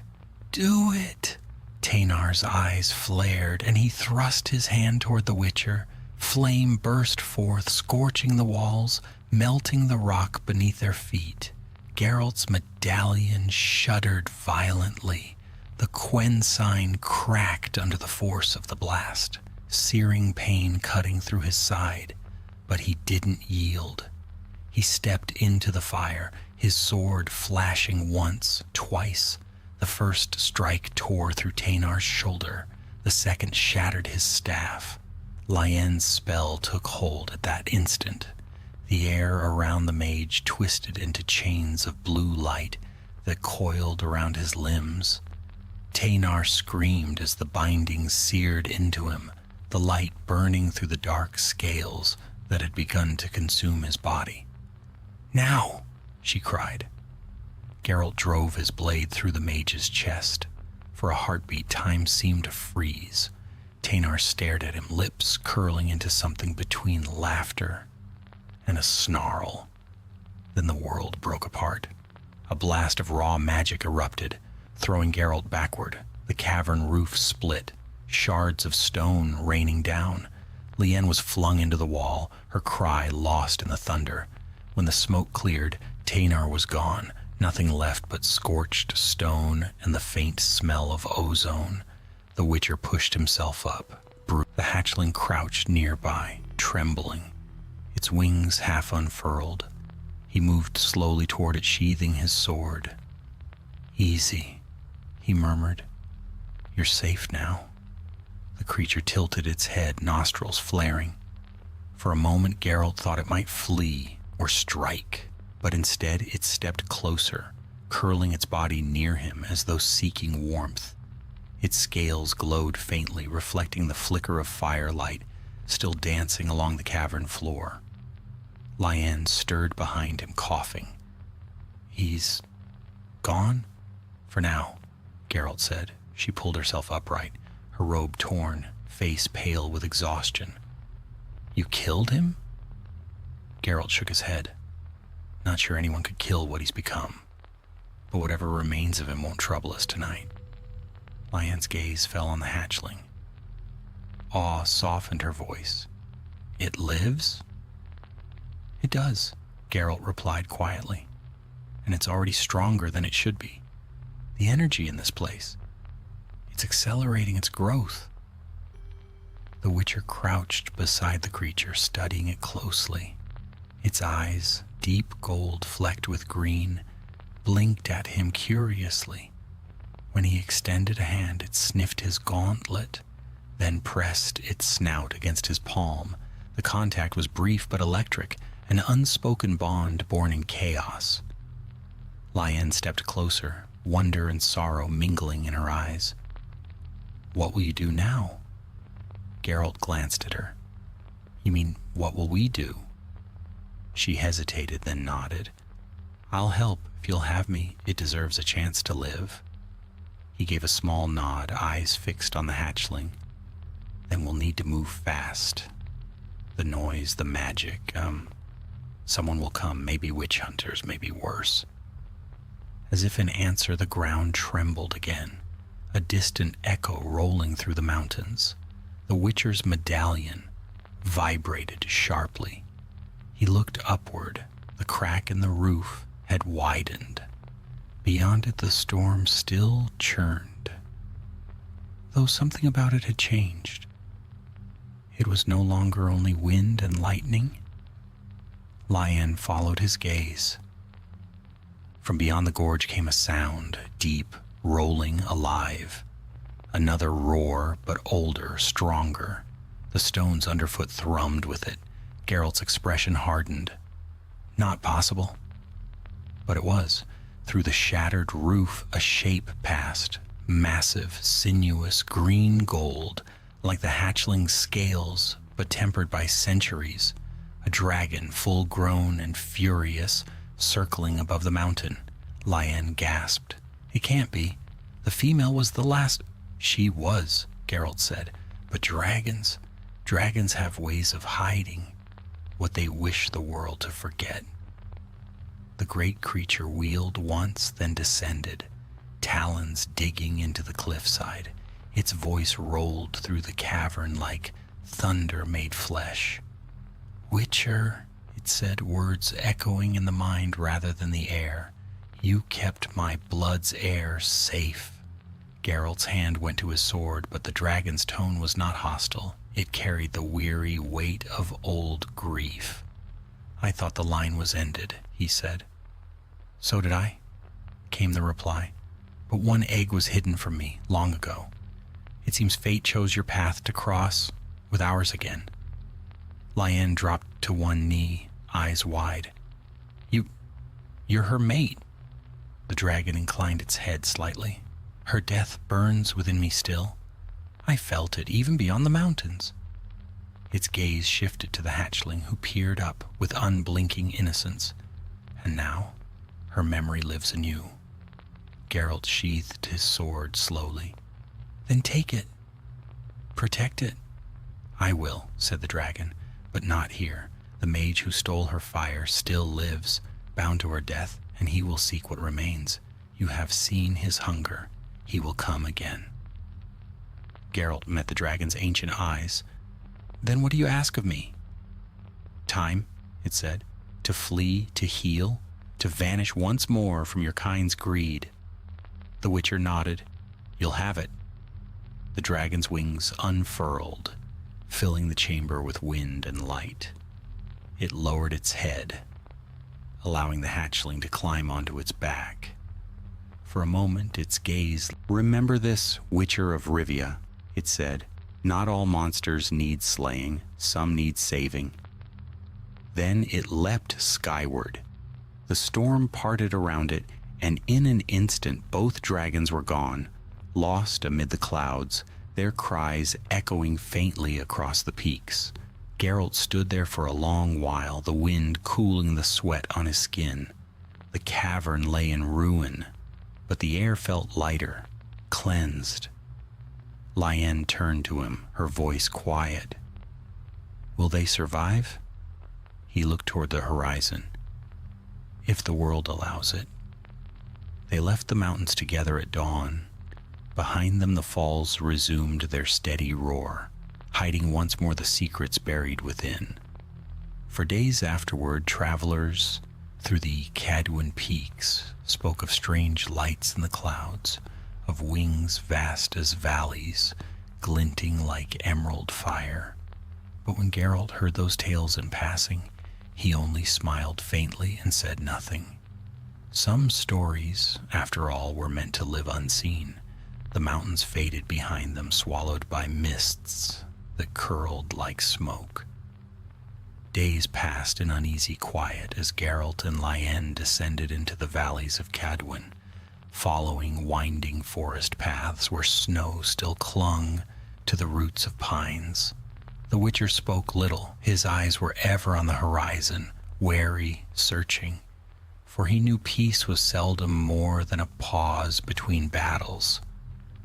"Do it!" Teynar's eyes flared, and he thrust his hand toward the Witcher. Flame burst forth, scorching the walls, melting the rock beneath their feet. Geralt's medallion shuddered violently. The Quen sign cracked under the force of the blast, searing pain cutting through his side, but he didn't yield. He stepped into the fire, his sword flashing once, twice. The first strike tore through Teynar's shoulder, the second shattered his staff. Lyanne's spell took hold at that instant. The air around the mage twisted into chains of blue light that coiled around his limbs. Teynar screamed as the binding seared into him, the light burning through the dark scales that had begun to consume his body. "Now!" she cried. Geralt drove his blade through the mage's chest. For a heartbeat, time seemed to freeze. Teynar stared at him, lips curling into something between laughter and a snarl. Then the world broke apart. A blast of raw magic erupted, throwing Geralt backward. The cavern roof split, shards of stone raining down. Lyanne was flung into the wall, her cry lost in the thunder. When the smoke cleared, Teynar was gone, nothing left but scorched stone and the faint smell of ozone. The Witcher pushed himself up. The hatchling crouched nearby, trembling, its wings half unfurled. He moved slowly toward it, sheathing his sword. "Easy," he murmured. "You're safe now." The creature tilted its head, nostrils flaring. For a moment, Geralt thought it might flee or strike, but instead it stepped closer, curling its body near him as though seeking warmth. Its scales glowed faintly, reflecting the flicker of firelight still dancing along the cavern floor. Lyanne stirred behind him, coughing. "He's gone? For now," Geralt said. She pulled herself upright, her robe torn, face pale with exhaustion. "You killed him?" Geralt shook his head. "Not sure anyone could kill what he's become. But whatever remains of him won't trouble us tonight." Lyanne's gaze fell on the hatchling. Awe softened her voice. "It lives?" "It does," Geralt replied quietly. "And it's already stronger than it should be. The energy in this place, it's accelerating its growth." The Witcher crouched beside the creature, studying it closely. Its eyes, deep gold flecked with green, blinked at him curiously. When he extended a hand, it sniffed his gauntlet, then pressed its snout against his palm. The contact was brief but electric, an unspoken bond born in chaos. Lyanne stepped closer, wonder and sorrow mingling in her eyes. "What will you do now?" Geralt glanced at her. "You mean, what will we do?" She hesitated, then nodded. "I'll help if you'll have me. It deserves a chance to live." He gave a small nod, eyes fixed on the hatchling. "Then we'll need to move fast. The noise, the magic, someone will come, maybe witch hunters, maybe worse." As if in answer, the ground trembled again, a distant echo rolling through the mountains. The Witcher's medallion vibrated sharply. He looked upward. The crack in the roof had widened. Beyond it, the storm still churned, though something about it had changed. It was no longer only wind and lightning. Lyanne followed his gaze. From beyond the gorge came a sound, deep, rolling, alive. Another roar, but older, stronger. The stones underfoot thrummed with it. Geralt's expression hardened. Not possible. But it was. Through the shattered roof, a shape passed. Massive, sinuous, green gold, like the hatchling's scales, but tempered by centuries. A dragon, full-grown and furious, circling above the mountain. Lyanne gasped. "It can't be. The female was the last—" "She was," Geralt said. "But dragons have ways of hiding what they wish the world to forget." The great creature wheeled once, then descended, talons digging into the cliffside. Its voice rolled through the cavern like thunder made flesh. "Witcher," it said, words echoing in the mind rather than the air. "You kept my blood's heir safe." Geralt's hand went to his sword, but the dragon's tone was not hostile. It carried the weary weight of old grief. "I thought the line was ended," he said. "So did I," came the reply. "But one egg was hidden from me long ago. It seems fate chose your path to cross with ours again." Lyanne dropped to one knee, eyes wide. You're her mate." The dragon inclined its head slightly. "Her death burns within me still. I felt it even beyond the mountains." Its gaze shifted to the hatchling, who peered up with unblinking innocence. "And now, her memory lives in you." Geralt sheathed his sword slowly. "Then take it. Protect it." "I will," said the dragon, "but not here. The mage who stole her fire still lives, bound to her death, and he will seek what remains. You have seen his hunger. He will come again." Geralt met the dragon's ancient eyes. "Then what do you ask of me?" "Time," it said. "To flee, to heal, to vanish once more from your kind's greed." The Witcher nodded. "You'll have it." The dragon's wings unfurled, filling the chamber with wind and light. It lowered its head, allowing the hatchling to climb onto its back. For a moment, its gaze— "Remember this, Witcher of Rivia," it said. "Not all monsters need slaying, some need saving." Then it leapt skyward. The storm parted around it, and in an instant both dragons were gone, lost amid the clouds, their cries echoing faintly across the peaks. Geralt stood there for a long while, the wind cooling the sweat on his skin. The cavern lay in ruin, but the air felt lighter, cleansed. Lyanne turned to him, her voice quiet. "Will they survive?" He looked toward the horizon. "If the world allows it." They left the mountains together at dawn. Behind them the falls resumed their steady roar, hiding once more the secrets buried within. For days afterward, travelers through the Cadwin peaks spoke of strange lights in the clouds, of wings vast as valleys, glinting like emerald fire. But when Geralt heard those tales in passing, he only smiled faintly and said nothing. Some stories, after all, were meant to live unseen. The mountains faded behind them, swallowed by mists that curled like smoke. Days passed in uneasy quiet as Geralt and Lyanne descended into the valleys of Cadwyn, following winding forest paths where snow still clung to the roots of pines. The Witcher spoke little. His eyes were ever on the horizon, wary, searching, for he knew peace was seldom more than a pause between battles.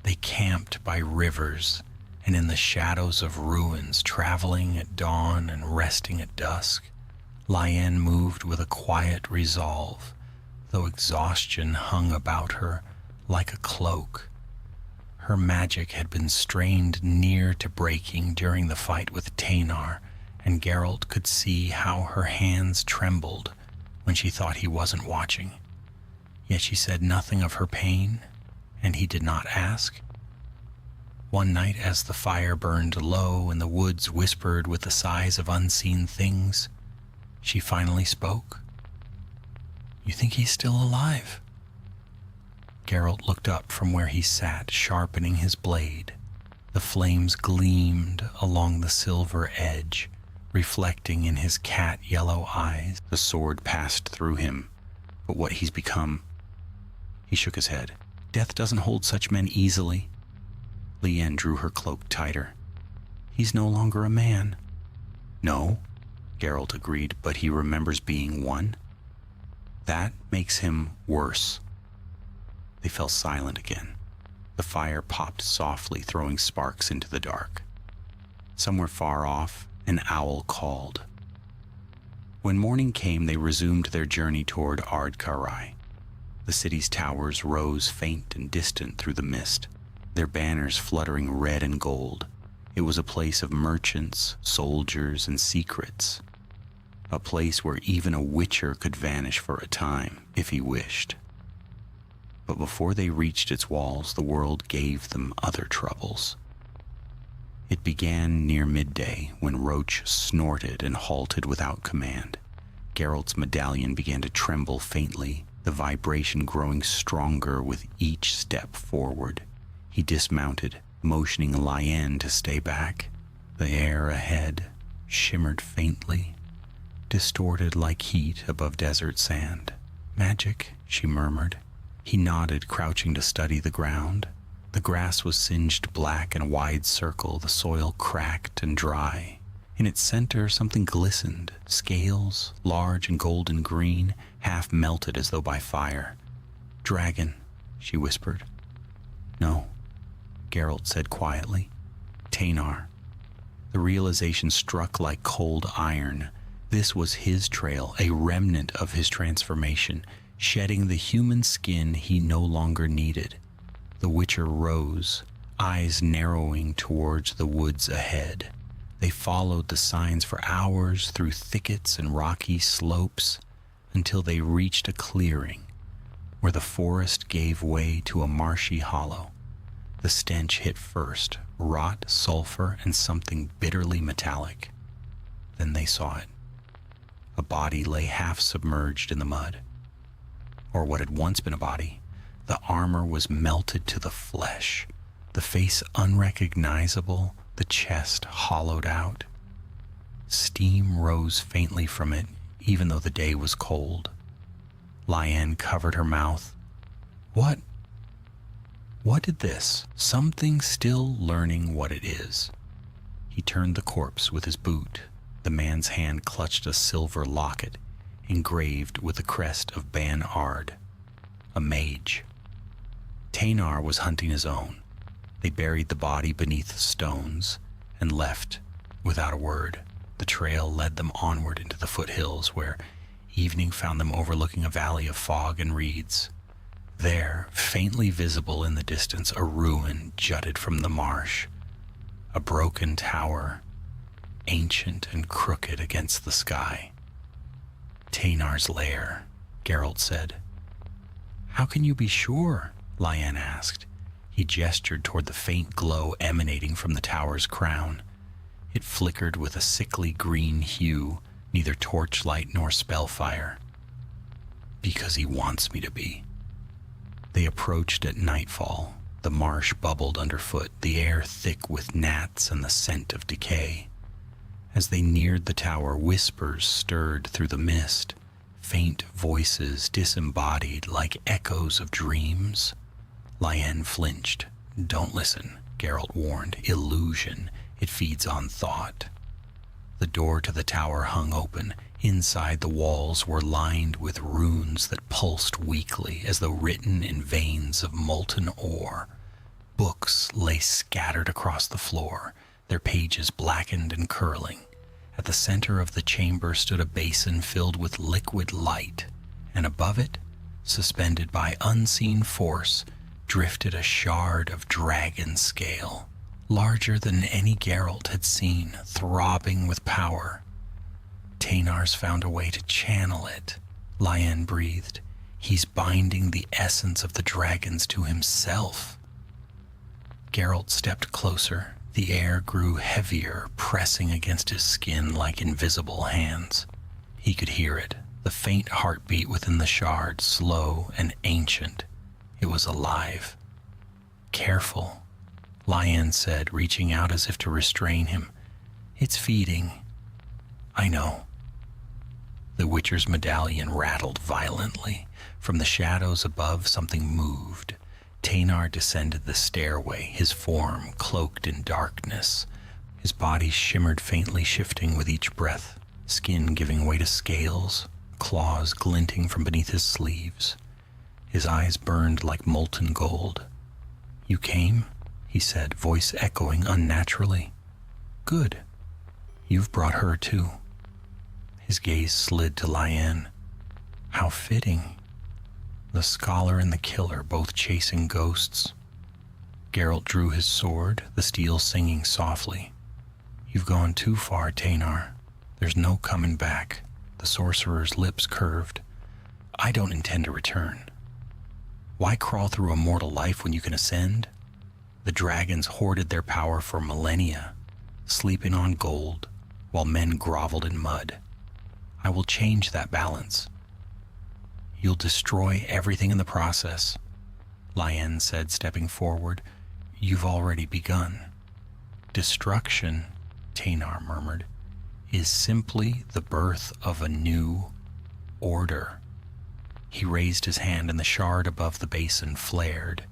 They camped by rivers and in the shadows of ruins, traveling at dawn and resting at dusk. Lyanne moved with a quiet resolve, though exhaustion hung about her like a cloak. Her magic had been strained near to breaking during the fight with Teynar, and Geralt could see how her hands trembled when she thought he wasn't watching. Yet she said nothing of her pain, and he did not ask. One night, as the fire burned low and the woods whispered with the sighs of unseen things, she finally spoke. "You think he's still alive?" Geralt looked up from where he sat, sharpening his blade. The flames gleamed along the silver edge, reflecting in his cat-yellow eyes. The sword passed through him, but what he's become... He shook his head. Death doesn't hold such men easily. Lyanne drew her cloak tighter. He's no longer a man. No, Geralt agreed, but he remembers being one. That makes him worse. They fell silent again. The fire popped softly, throwing sparks into the dark. Somewhere far off, an owl called. When morning came, they resumed their journey toward Ardkarai. The city's towers rose faint and distant through the mist, their banners fluttering red and gold. It was a place of merchants, soldiers, and secrets. A place where even a witcher could vanish for a time, if he wished. But before they reached its walls, the world gave them other troubles. It began near midday, when Roach snorted and halted without command. Geralt's medallion began to tremble faintly, the vibration growing stronger with each step forward. He dismounted, motioning Lyanne to stay back. The air ahead shimmered faintly, distorted like heat above desert sand. "Magic," she murmured. He nodded, crouching to study the ground. The grass was singed black in a wide circle, the soil cracked and dry. In its center, something glistened, scales, large and golden green, half melted as though by fire. "Dragon," she whispered. "No," Geralt said quietly. "Teynar." The realization struck like cold iron. This was his trail, a remnant of his transformation, shedding the human skin he no longer needed. The Witcher rose, eyes narrowing towards the woods ahead. They followed the signs for hours through thickets and rocky slopes until they reached a clearing where the forest gave way to a marshy hollow. The stench hit first, rot, sulfur, and something bitterly metallic. Then they saw it. A body lay half submerged in the mud. Or what had once been a body. The armor was melted to the flesh, the face unrecognizable, the chest hollowed out. Steam rose faintly from it, even though the day was cold. Lyanne covered her mouth. What did this? Something still learning what it is. He turned the corpse with his boot. The man's hand clutched a silver locket, engraved with the crest of Ban Ard, a mage. Teynar was hunting his own. They buried the body beneath stones and left without a word. The trail led them onward into the foothills, where evening found them overlooking a valley of fog and reeds. There, faintly visible in the distance, a ruin jutted from the marsh, a broken tower, ancient and crooked against the sky. "Teynar's lair," Geralt said. "How can you be sure?" Lyanne asked. He gestured toward the faint glow emanating from the tower's crown. It flickered with a sickly green hue, neither torchlight nor spellfire. "Because he wants me to be." They approached at nightfall. The marsh bubbled underfoot, the air thick with gnats and the scent of decay. As they neared the tower, whispers stirred through the mist, faint voices disembodied like echoes of dreams. Lyanne flinched. "Don't listen," Geralt warned. "Illusion. It feeds on thought." The door to the tower hung open. Inside, the walls were lined with runes that pulsed weakly as though written in veins of molten ore. Books lay scattered across the floor, their pages blackened and curling. At the center of the chamber stood a basin filled with liquid light, and above it, suspended by unseen force, drifted a shard of dragon scale, larger than any Geralt had seen, throbbing with power. "Tainar's found a way to channel it," Lyanne breathed. "He's binding the essence of the dragons to himself." Geralt stepped closer. The air grew heavier, pressing against his skin like invisible hands. He could hear it, the faint heartbeat within the shard, slow and ancient. It was alive. "Careful," Lyanne said, reaching out as if to restrain him. "It's feeding." "I know." The Witcher's medallion rattled violently. From the shadows above, something moved. Tainar descended the stairway, his form cloaked in darkness. His body shimmered faintly, shifting with each breath, skin giving way to scales, claws glinting from beneath his sleeves. His eyes burned like molten gold. "You came?" he said, voice echoing unnaturally. "Good. You've brought her too." His gaze slid to Lyanne. "How fitting. The scholar and the killer both chasing ghosts." Geralt drew his sword, the steel singing softly. "You've gone too far, Tainar. There's no coming back." The sorcerer's lips curved. "I don't intend to return. Why crawl through a mortal life when you can ascend? The dragons hoarded their power for millennia, sleeping on gold, while men groveled in mud. I will change that balance." "You'll destroy everything in the process," Lyanne said, stepping forward. "You've already begun." "Destruction," Tainar murmured, "is simply the birth of a new order." He raised his hand and the shard above the basin flared.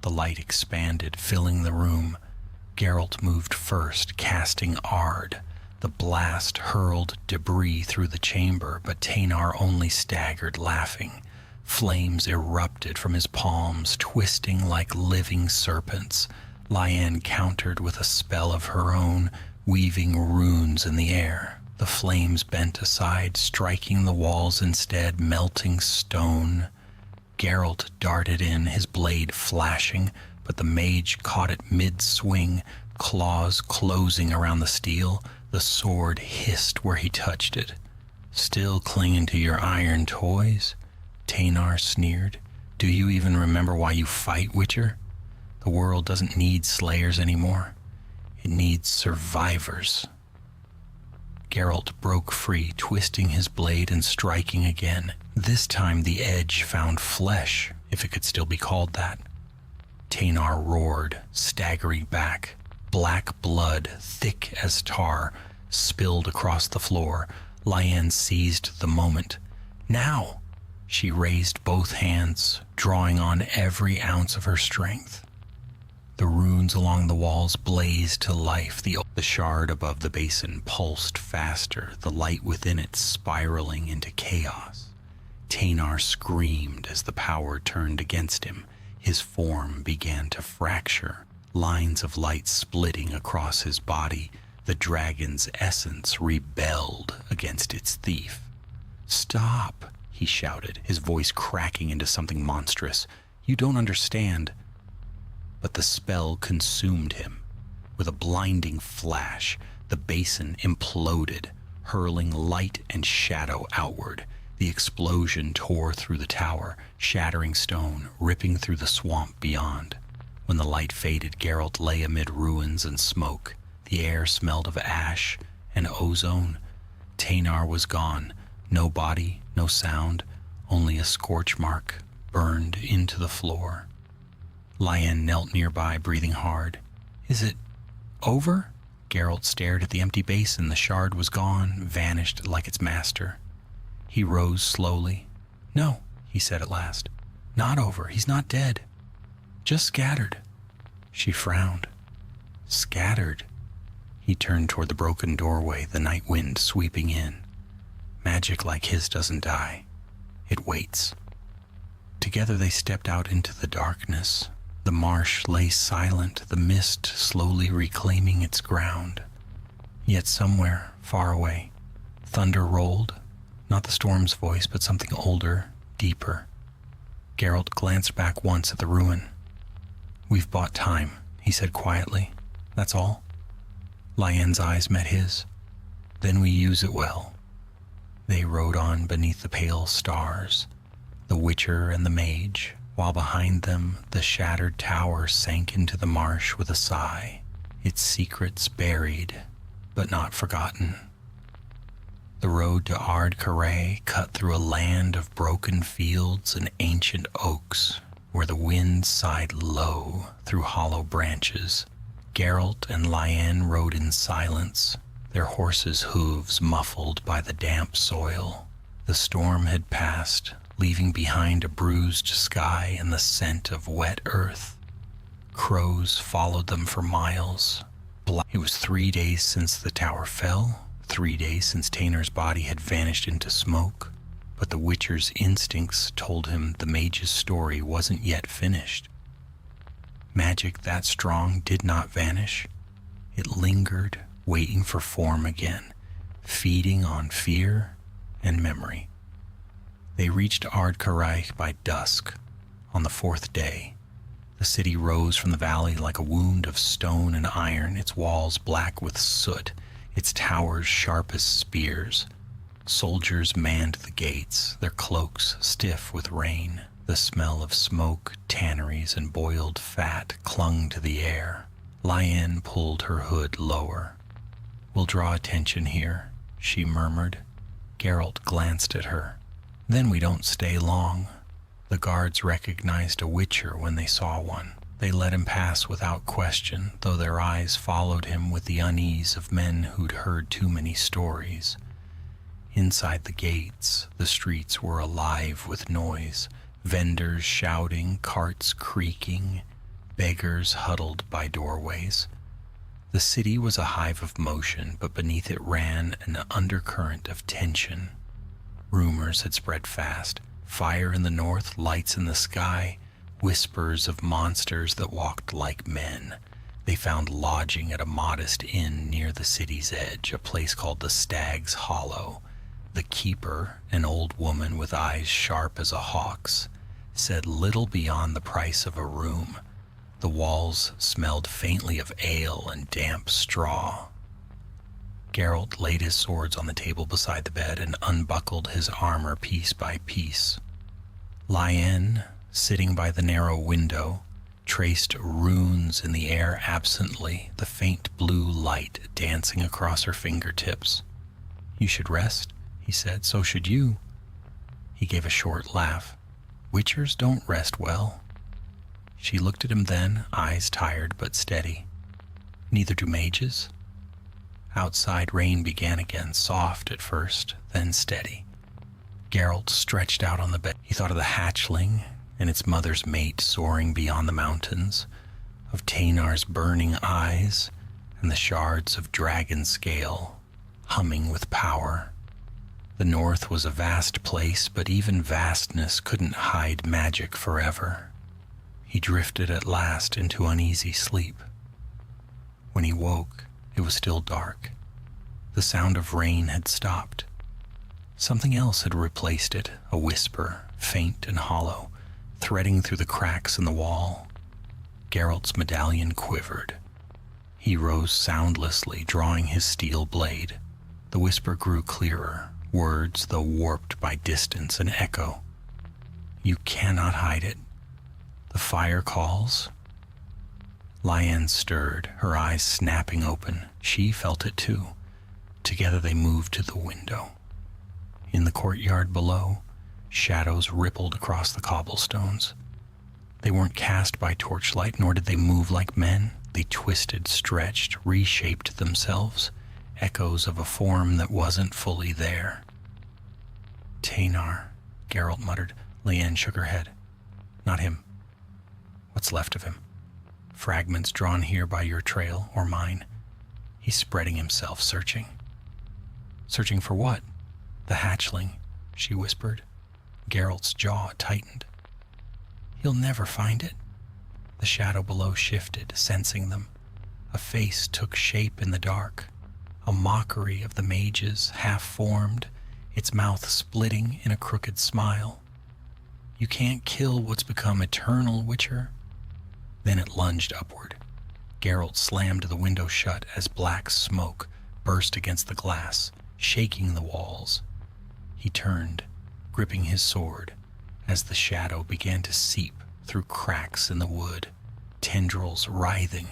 The light expanded, filling the room. Geralt moved first, casting Ard. The blast hurled debris through the chamber, but Tainar only staggered, laughing. Flames erupted from his palms, twisting like living serpents. Lyanne countered with a spell of her own, weaving runes in the air. The flames bent aside, striking the walls instead, melting stone. Geralt darted in, his blade flashing, but the mage caught it mid-swing, claws closing around the steel. The sword hissed where he touched it. "Still clinging to your iron toys?" Tainar sneered. "Do you even remember why you fight, Witcher? The world doesn't need slayers anymore. It needs survivors." Geralt broke free, twisting his blade and striking again. This time the edge found flesh, if it could still be called that. Tainar roared, staggering back. Black blood, thick as tar, spilled across the floor. Lyanne seized the moment. "Now!" She raised both hands, drawing on every ounce of her strength. The runes along the walls blazed to life. The shard above the basin pulsed faster, the light within it spiraling into chaos. Tainar screamed as the power turned against him. His form began to fracture, lines of light splitting across his body. The dragon's essence rebelled against its thief. "Stop!" he shouted, his voice cracking into something monstrous. "You don't understand." But the spell consumed him. With a blinding flash, the basin imploded, hurling light and shadow outward. The explosion tore through the tower, shattering stone, ripping through the swamp beyond. When the light faded, Geralt lay amid ruins and smoke. The air smelled of ash and ozone. Tainar was gone. No body, no sound, only a scorch mark burned into the floor. Lyanne knelt nearby, breathing hard. "Is it over?" Geralt stared at the empty basin. The shard was gone, vanished like its master. He rose slowly. "No," he said at last. "Not over. He's not dead. Just scattered." She frowned. "Scattered?" He turned toward the broken doorway, the night wind sweeping in. "Magic like his doesn't die. It waits." Together they stepped out into the darkness. The marsh lay silent, the mist slowly reclaiming its ground. Yet somewhere, far away, thunder rolled, not the storm's voice, but something older, deeper. Geralt glanced back once at the ruin. "We've bought time," he said quietly. "That's all." Lyanne's eyes met his. "Then we use it well." They rode on beneath the pale stars, the Witcher and the Mage, while behind them the shattered tower sank into the marsh with a sigh, its secrets buried, but not forgotten. The road to Ard Carré cut through a land of broken fields and ancient oaks, where the wind sighed low through hollow branches. Geralt and Lyanne rode in silence, their horses' hooves muffled by the damp soil. The storm had passed, leaving behind a bruised sky and the scent of wet earth. Crows followed them for miles. It was 3 days since the tower fell, 3 days since Tainer's body had vanished into smoke, but the Witcher's instincts told him the mage's story wasn't yet finished. Magic that strong did not vanish. It lingered, waiting for form again, feeding on fear and memory. They reached Ard Carré by dusk. On the 4th day, the city rose from the valley like a wound of stone and iron, its walls black with soot, its towers sharp as spears. Soldiers manned the gates, their cloaks stiff with rain. The smell of smoke, tanneries, and boiled fat clung to the air. Lyanne pulled her hood lower. "We'll draw attention here," she murmured. Geralt glanced at her. "Then we don't stay long." The guards recognized a Witcher when they saw one. They let him pass without question, though their eyes followed him with the unease of men who'd heard too many stories. Inside the gates, the streets were alive with noise. Vendors shouting, carts creaking, beggars huddled by doorways. The city was a hive of motion, but beneath it ran an undercurrent of tension. Rumors had spread fast. Fire in the north, lights in the sky, whispers of monsters that walked like men. They found lodging at a modest inn near the city's edge, a place called the Stag's Hollow. The keeper, an old woman with eyes sharp as a hawk's, said little beyond the price of a room. The walls smelled faintly of ale and damp straw. Geralt laid his swords on the table beside the bed and unbuckled his armor piece by piece. Lyanne, sitting by the narrow window, traced runes in the air absently, the faint blue light dancing across her fingertips. "You should rest," he said. "So should you." He gave a short laugh. "Witchers don't rest well." She looked at him then, eyes tired but steady. "Neither do mages." Outside rain began again, soft at first, then steady. Geralt stretched out on the bed. He thought of the hatchling and its mother's mate soaring beyond the mountains, of Tainar's burning eyes and the shards of dragon scale humming with power. The north was a vast place, but even vastness couldn't hide magic forever. He drifted at last into uneasy sleep. When he woke, it was still dark. The sound of rain had stopped. Something else had replaced it, a whisper, faint and hollow, threading through the cracks in the wall. Geralt's medallion quivered. He rose soundlessly, drawing his steel blade. The whisper grew clearer, words, though warped by distance and echo. "You cannot hide it. The fire calls." Lyanne stirred, her eyes snapping open. She felt it too. Together they moved to the window. In the courtyard below, shadows rippled across the cobblestones. They weren't cast by torchlight, nor did they move like men. They twisted, stretched, reshaped themselves, echoes of a form that wasn't fully there. Teynar, Geralt muttered. Liane shook her head. Not him. What's left of him? Fragments drawn here by your trail, or mine. He's spreading himself, searching. Searching for what? The hatchling, she whispered. Geralt's jaw tightened. He'll never find it. The shadow below shifted, sensing them. A face took shape in the dark, a mockery of the mages, half-formed, its mouth splitting in a crooked smile. You can't kill what's become eternal, Witcher. Then it lunged upward. Geralt slammed the window shut as black smoke burst against the glass, shaking the walls. He turned, gripping his sword, as the shadow began to seep through cracks in the wood, tendrils writhing.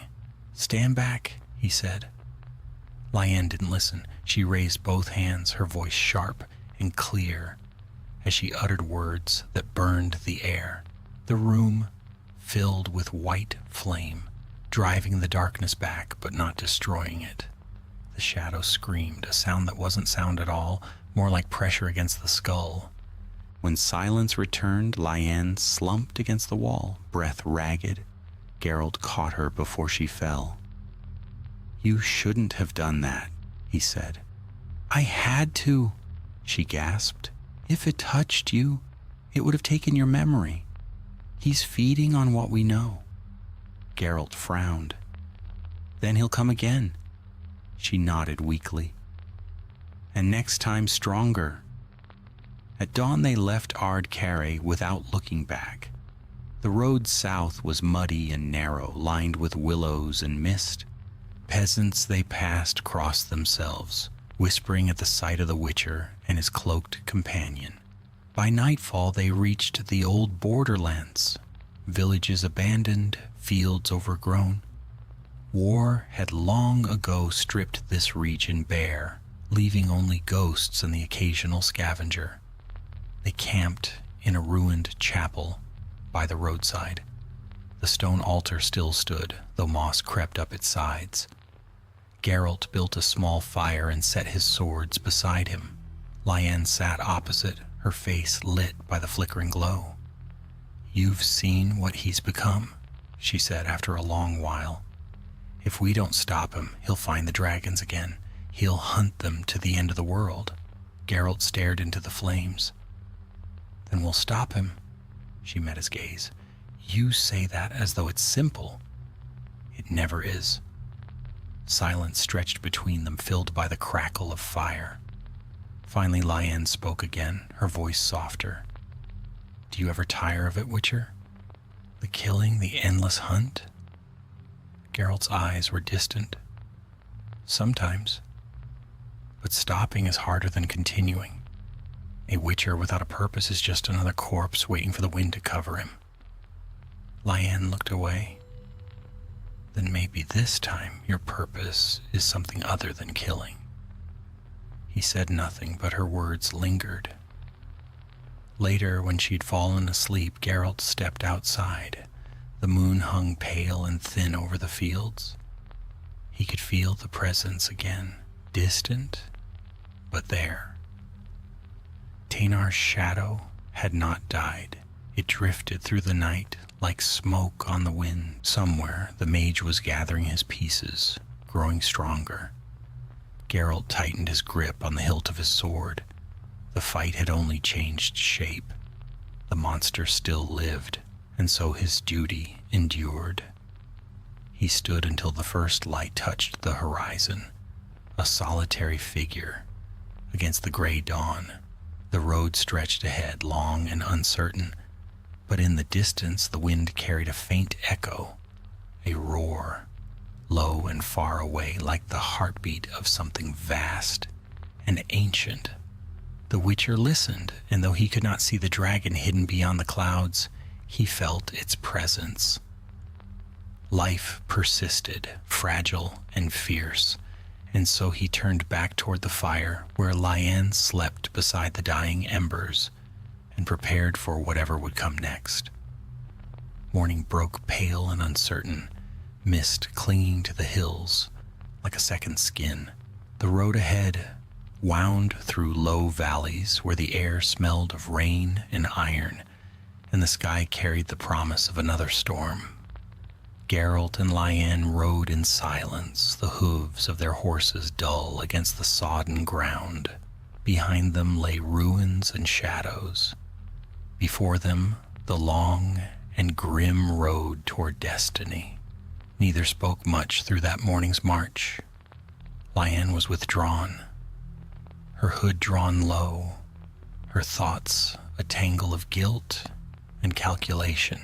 Stand back, he said. Liane didn't listen. She raised both hands, her voice sharp and clear, as she uttered words that burned the air. The room filled with white flame, driving the darkness back but not destroying it. The shadow screamed, a sound that wasn't sound at all, more like pressure against the skull. When silence returned, Liane slumped against the wall, breath ragged. Geralt caught her before she fell. You shouldn't have done that, he said. I had to, she gasped. If it touched you, it would have taken your memory. He's feeding on what we know. Geralt frowned. Then he'll come again. She nodded weakly. And next time stronger. At dawn they left Ardcarre without looking back. The road south was muddy and narrow, lined with willows and mist. Peasants they passed crossed themselves, whispering at the sight of the Witcher and his cloaked companion. By nightfall they reached the old borderlands, villages abandoned, fields overgrown. War had long ago stripped this region bare, leaving only ghosts and the occasional scavenger. They camped in a ruined chapel by the roadside. The stone altar still stood, though moss crept up its sides. Geralt built a small fire and set his swords beside him. Liane sat opposite, her face lit by the flickering glow. You've seen what he's become, she said after a long while. If we don't stop him, he'll find the dragons again. He'll hunt them to the end of the world. Geralt stared into the flames. Then we'll stop him. She met his gaze. You say that as though it's simple. It never is. Silence stretched between them, filled by the crackle of fire. Finally, Liane spoke again, her voice softer. Do you ever tire of it, Witcher? The killing, the endless hunt? Geralt's eyes were distant. Sometimes. But stopping is harder than continuing. A Witcher without a purpose is just another corpse waiting for the wind to cover him. Liane looked away. Then maybe this time your purpose is something other than killing. He said nothing, but her words lingered. Later, when she'd fallen asleep, Geralt stepped outside. The moon hung pale and thin over the fields. He could feel the presence again, distant, but there. Teynar's shadow had not died. It drifted through the night like smoke on the wind. Somewhere, the mage was gathering his pieces, growing stronger. Geralt tightened his grip on the hilt of his sword. The fight had only changed shape. The monster still lived, and so his duty endured. He stood until the first light touched the horizon, a solitary figure against the gray dawn. The road stretched ahead, long and uncertain, but in the distance the wind carried a faint echo, a roar, low and far away, like the heartbeat of something vast and ancient. The Witcher listened, and though he could not see the dragon hidden beyond the clouds, he felt its presence. Life persisted, fragile and fierce, and so he turned back toward the fire where Liane slept beside the dying embers and prepared for whatever would come next. Morning broke pale and uncertain, mist clinging to the hills like a second skin. The road ahead wound through low valleys where the air smelled of rain and iron, and the sky carried the promise of another storm. Geralt and Lyanne rode in silence, the hooves of their horses dull against the sodden ground. Behind them lay ruins and shadows. Before them, the long and grim road toward destiny. Neither spoke much through that morning's march. Lyanne was withdrawn, her hood drawn low, her thoughts a tangle of guilt and calculation.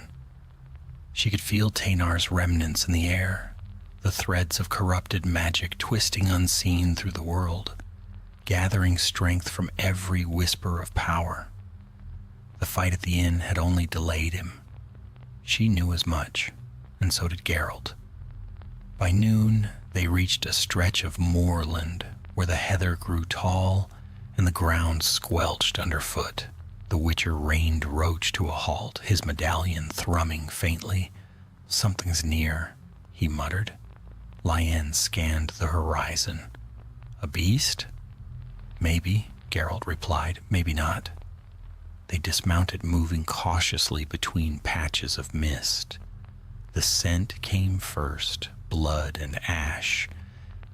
She could feel Tainar's remnants in the air, the threads of corrupted magic twisting unseen through the world, gathering strength from every whisper of power. The fight at the inn had only delayed him. She knew as much, and so did Geralt. By noon, they reached a stretch of moorland where the heather grew tall and the ground squelched underfoot. The Witcher reined Roach to a halt, his medallion thrumming faintly. "Something's near," he muttered. Lyanne scanned the horizon. "A beast?" "Maybe," Geralt replied. "Maybe not." They dismounted, moving cautiously between patches of mist. The scent came first, blood and ash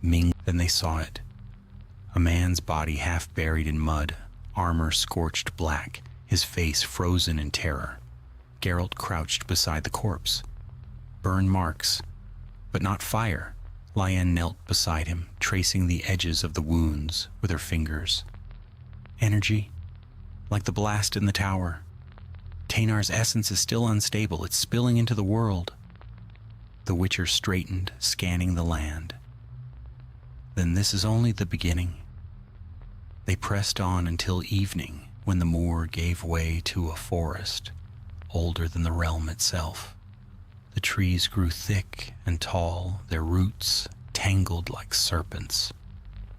mingled. Then they saw it. A man's body half buried in mud, armor scorched black, his face frozen in terror. Geralt crouched beside the corpse. Burn marks, but not fire. Lyanne knelt beside him, tracing the edges of the wounds with her fingers. Energy, like the blast in the tower. Tainar's essence is still unstable. It's spilling into the world. The Witcher straightened, scanning the land. Then this is only the beginning. They pressed on until evening, when the moor gave way to a forest, older than the realm itself. The trees grew thick and tall, their roots tangled like serpents.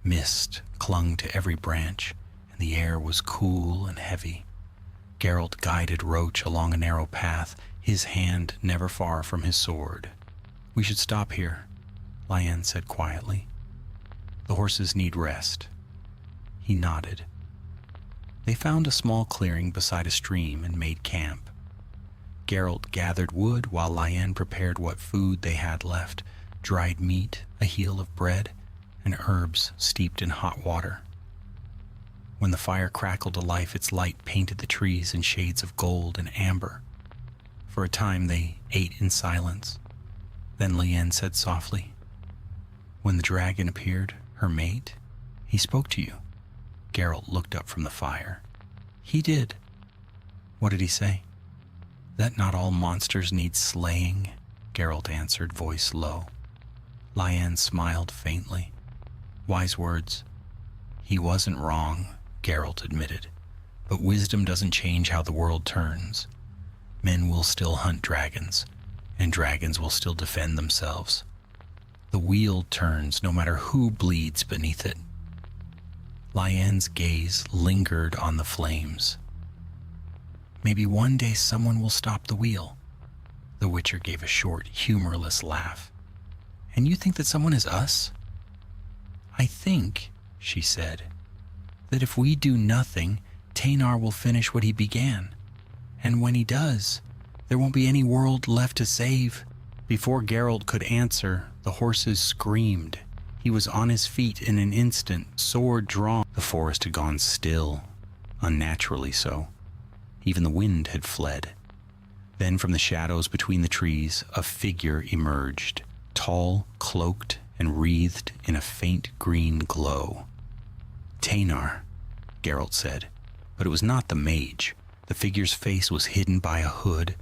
Mist clung to every branch, and the air was cool and heavy. Geralt guided Roach along a narrow path, his hand never far from his sword. "We should stop here," Lyanne said quietly. "The horses need rest." He nodded. They found a small clearing beside a stream and made camp. Geralt gathered wood while Lyanne prepared what food they had left: dried meat, a heel of bread, and herbs steeped in hot water. When the fire crackled to life, its light painted the trees in shades of gold and amber. For a time they ate in silence. Then Lyanne said softly, "When the dragon appeared, her mate, he spoke to you." Geralt looked up from the fire. "He did." "What did he say?" "That not all monsters need slaying," Geralt answered, voice low. Lyanne smiled faintly. "Wise words." "He wasn't wrong," Geralt admitted. "But wisdom doesn't change how the world turns. Men will still hunt dragons, and dragons will still defend themselves. The wheel turns no matter who bleeds beneath it." Lyanne's gaze lingered on the flames. "Maybe one day someone will stop the wheel." The Witcher gave a short, humorless laugh. "And you think that someone is us?" "I think," she said, "that if we do nothing, Tainar will finish what he began. And when he does, there won't be any world left to save." Before Geralt could answer, the horses screamed. He was on his feet in an instant, sword drawn. The forest had gone still, unnaturally so. Even the wind had fled. Then from the shadows between the trees, a figure emerged, tall, cloaked, and wreathed in a faint green glow. "Tainar," Geralt said, but it was not the mage. The figure's face was hidden by a hood,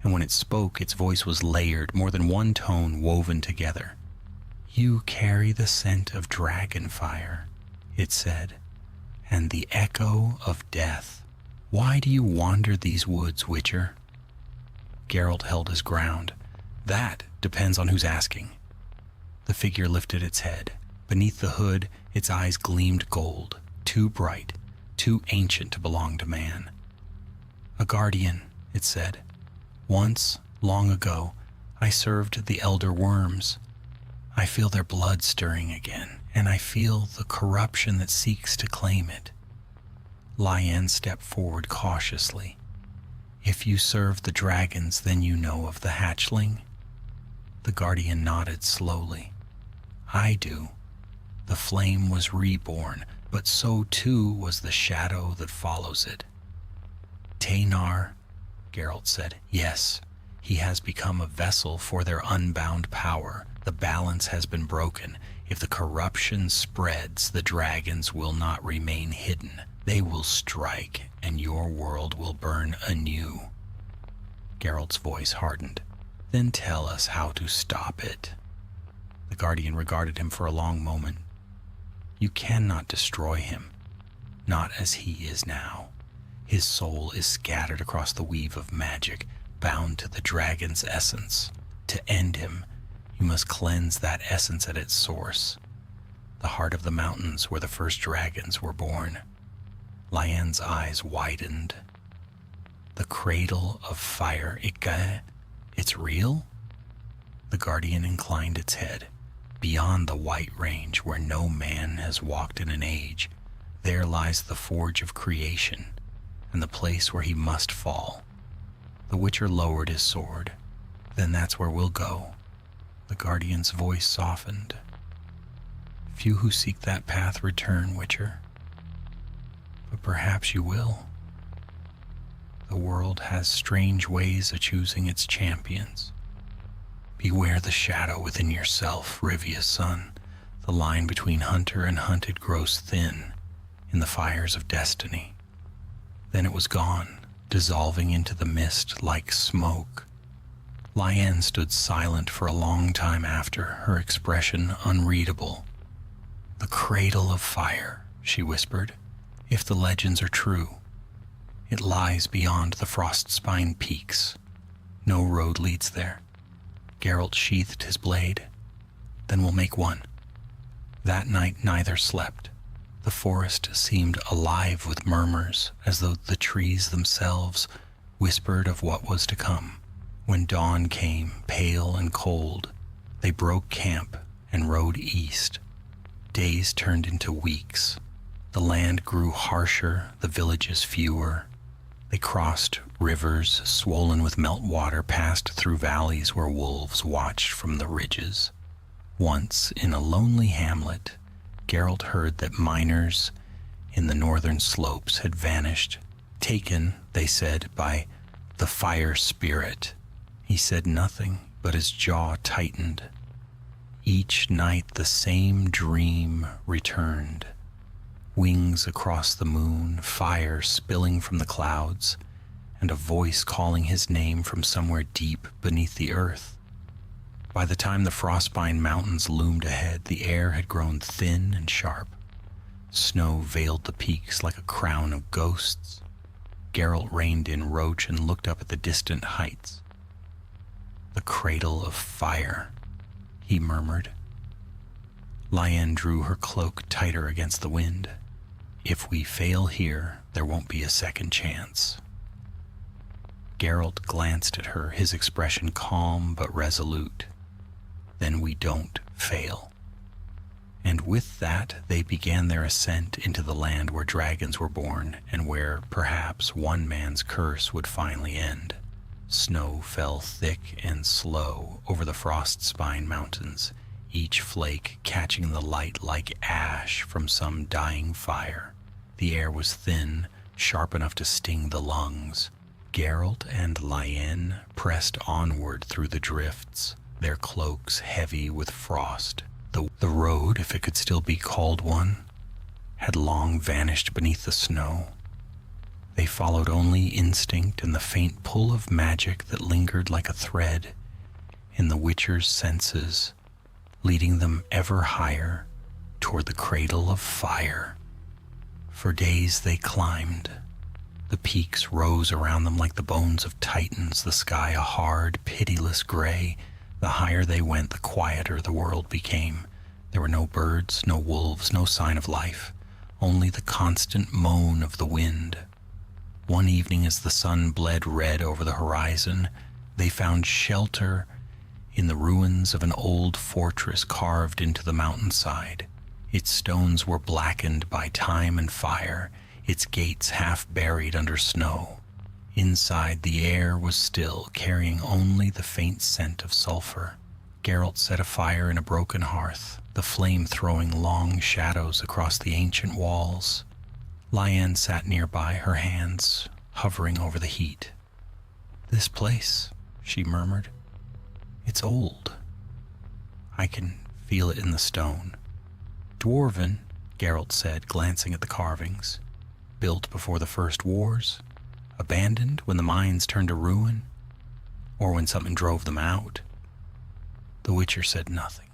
and when it spoke, its voice was layered, more than one tone woven together. "You carry the scent of dragon fire," it said, "and the echo of death. Why do you wander these woods, Witcher?" Geralt held his ground. "That depends on who's asking." The figure lifted its head. Beneath the hood, its eyes gleamed gold, too bright, too ancient to belong to man. "A guardian," it said. "Once, long ago, I served the elder worms. I feel their blood stirring again, and I feel the corruption that seeks to claim it. Lyanne stepped forward cautiously. If you serve the dragons, then you know of the hatchling? The guardian nodded slowly. I do. The flame was reborn, but so too was the shadow that follows it. Teynar, Geralt said, yes, he has become a vessel for their unbound power. The balance has been broken. If the corruption spreads, the dragons will not remain hidden. They will strike, and your world will burn anew. Geralt's voice hardened. Then tell us how to stop it. The guardian regarded him for a long moment. You cannot destroy him, not as he is now. His soul is scattered across the weave of magic, bound to the dragon's essence. To end him, you must cleanse that essence at its source, the heart of the mountains where the first dragons were born. Lyanne's eyes widened. The cradle of fire, it's real? The guardian inclined its head. Beyond the White Range, where no man has walked in an age, there lies the forge of creation, and the place where he must fall. The Witcher lowered his sword. Then that's where we'll go. The guardian's voice softened. Few who seek that path return, Witcher. But perhaps you will. The world has strange ways of choosing its champions. Beware the shadow within yourself, Rivia's son. The line between hunter and hunted grows thin in the fires of destiny. Then it was gone, dissolving into the mist like smoke. Lyanne stood silent for a long time after, her expression unreadable. The cradle of fire, she whispered. If the legends are true, it lies beyond the frost-spine peaks. No road leads there. Geralt sheathed his blade. Then we'll make one. That night neither slept. The forest seemed alive with murmurs, as though the trees themselves whispered of what was to come. When dawn came, pale and cold, they broke camp and rode east. Days turned into weeks. The land grew harsher, the villages fewer. They crossed rivers swollen with meltwater, passed through valleys where wolves watched from the ridges. Once, in a lonely hamlet, Geralt heard that miners in the northern slopes had vanished, taken, they said, by the fire spirit. He said nothing, but his jaw tightened. Each night the same dream returned. Wings across the moon, fire spilling from the clouds, and a voice calling his name from somewhere deep beneath the earth. By the time the Frostbine Mountains loomed ahead, the air had grown thin and sharp. Snow veiled the peaks like a crown of ghosts. Geralt reined in Roach and looked up at the distant heights. The cradle of fire, he murmured. Lyanne drew her cloak tighter against the wind. If we fail here, there won't be a second chance. Geralt glanced at her, his expression calm but resolute. Then we don't fail. And with that, they began their ascent into the land where dragons were born, and where, perhaps, one man's curse would finally end. Snow fell thick and slow over the Frostspine Mountains, each flake catching the light like ash from some dying fire. The air was thin, sharp enough to sting the lungs. Geralt and Lyanne pressed onward through the drifts, their cloaks heavy with frost. The road, if it could still be called one, had long vanished beneath the snow. They followed only instinct and the faint pull of magic that lingered like a thread in the Witcher's senses, leading them ever higher toward the cradle of fire. For days they climbed. The peaks rose around them like the bones of titans, the sky a hard, pitiless gray. The higher they went, the quieter the world became. There were no birds, no wolves, no sign of life, only the constant moan of the wind. One evening, as the sun bled red over the horizon, they found shelter in the ruins of an old fortress carved into the mountainside. Its stones were blackened by time and fire, its gates half buried under snow. Inside, the air was still, carrying only the faint scent of sulfur. Geralt set a fire in a broken hearth, the flame throwing long shadows across the ancient walls. Lyanne sat nearby, her hands hovering over the heat. "This place," she murmured. "It's old. I can feel it in the stone." "Dwarven," Geralt said, glancing at the carvings. "Built before the first wars? Abandoned when the mines turned to ruin? Or when something drove them out?" The Witcher said nothing.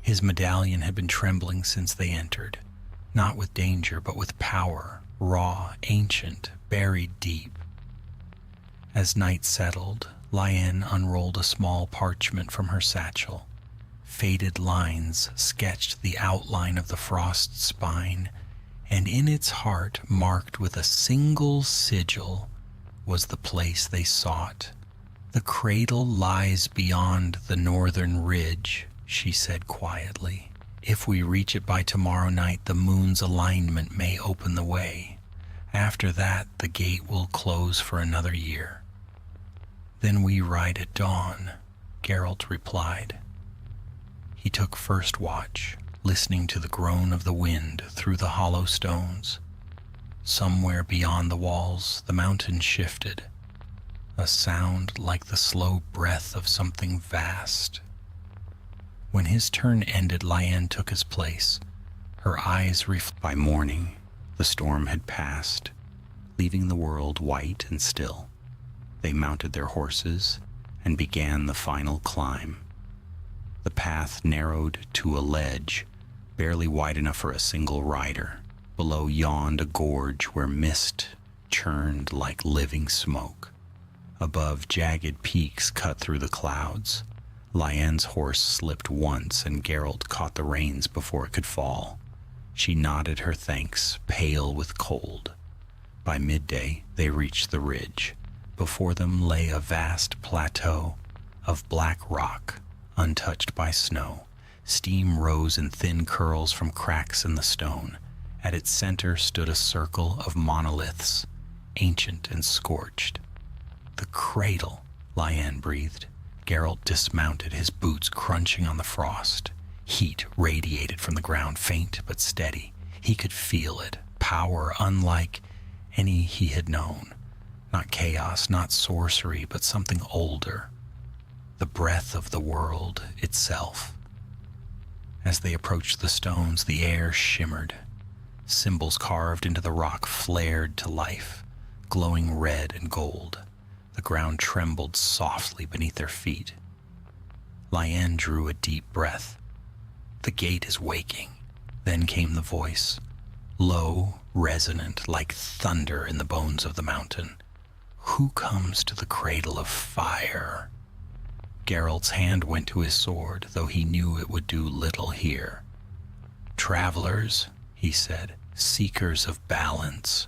His medallion had been trembling since they entered, not with danger, but with power, raw, ancient, buried deep. As night settled, Lyanne unrolled a small parchment from her satchel. Faded lines sketched the outline of the frost spine, and in its heart, marked with a single sigil, was the place they sought. "The cradle lies beyond the northern ridge," she said quietly. "If we reach it by tomorrow night, the moon's alignment may open the way. After that, the gate will close for another year." "Then we ride at dawn," Geralt replied. He took first watch, listening to the groan of the wind through the hollow stones. Somewhere beyond the walls, the mountain shifted, a sound like the slow breath of something vast. When his turn ended, Lyanne took his place, her eyes By morning, the storm had passed, leaving the world white and still. They mounted their horses and began the final climb. The path narrowed to a ledge, barely wide enough for a single rider. Below yawned a gorge where mist churned like living smoke. Above, jagged peaks cut through the clouds. Lyanne's horse slipped once, and Geralt caught the reins before it could fall. She nodded her thanks, pale with cold. By midday, they reached the ridge. Before them lay a vast plateau of black rock, untouched by snow. Steam rose in thin curls from cracks in the stone. At its center stood a circle of monoliths, ancient and scorched. "The cradle," Lyanne breathed. Geralt dismounted, his boots crunching on the frost. Heat radiated from the ground, faint but steady. He could feel it, power unlike any he had known. Not chaos, not sorcery, but something older. The breath of the world itself. As they approached the stones, the air shimmered. Symbols carved into the rock flared to life, glowing red and gold. The ground trembled softly beneath their feet. Lyanne drew a deep breath. "The gate is waking." Then came the voice, low, resonant, like thunder in the bones of the mountain. "Who comes to the cradle of fire?" Geralt's hand went to his sword, though he knew it would do little here. "Travelers," he said, "seekers of balance."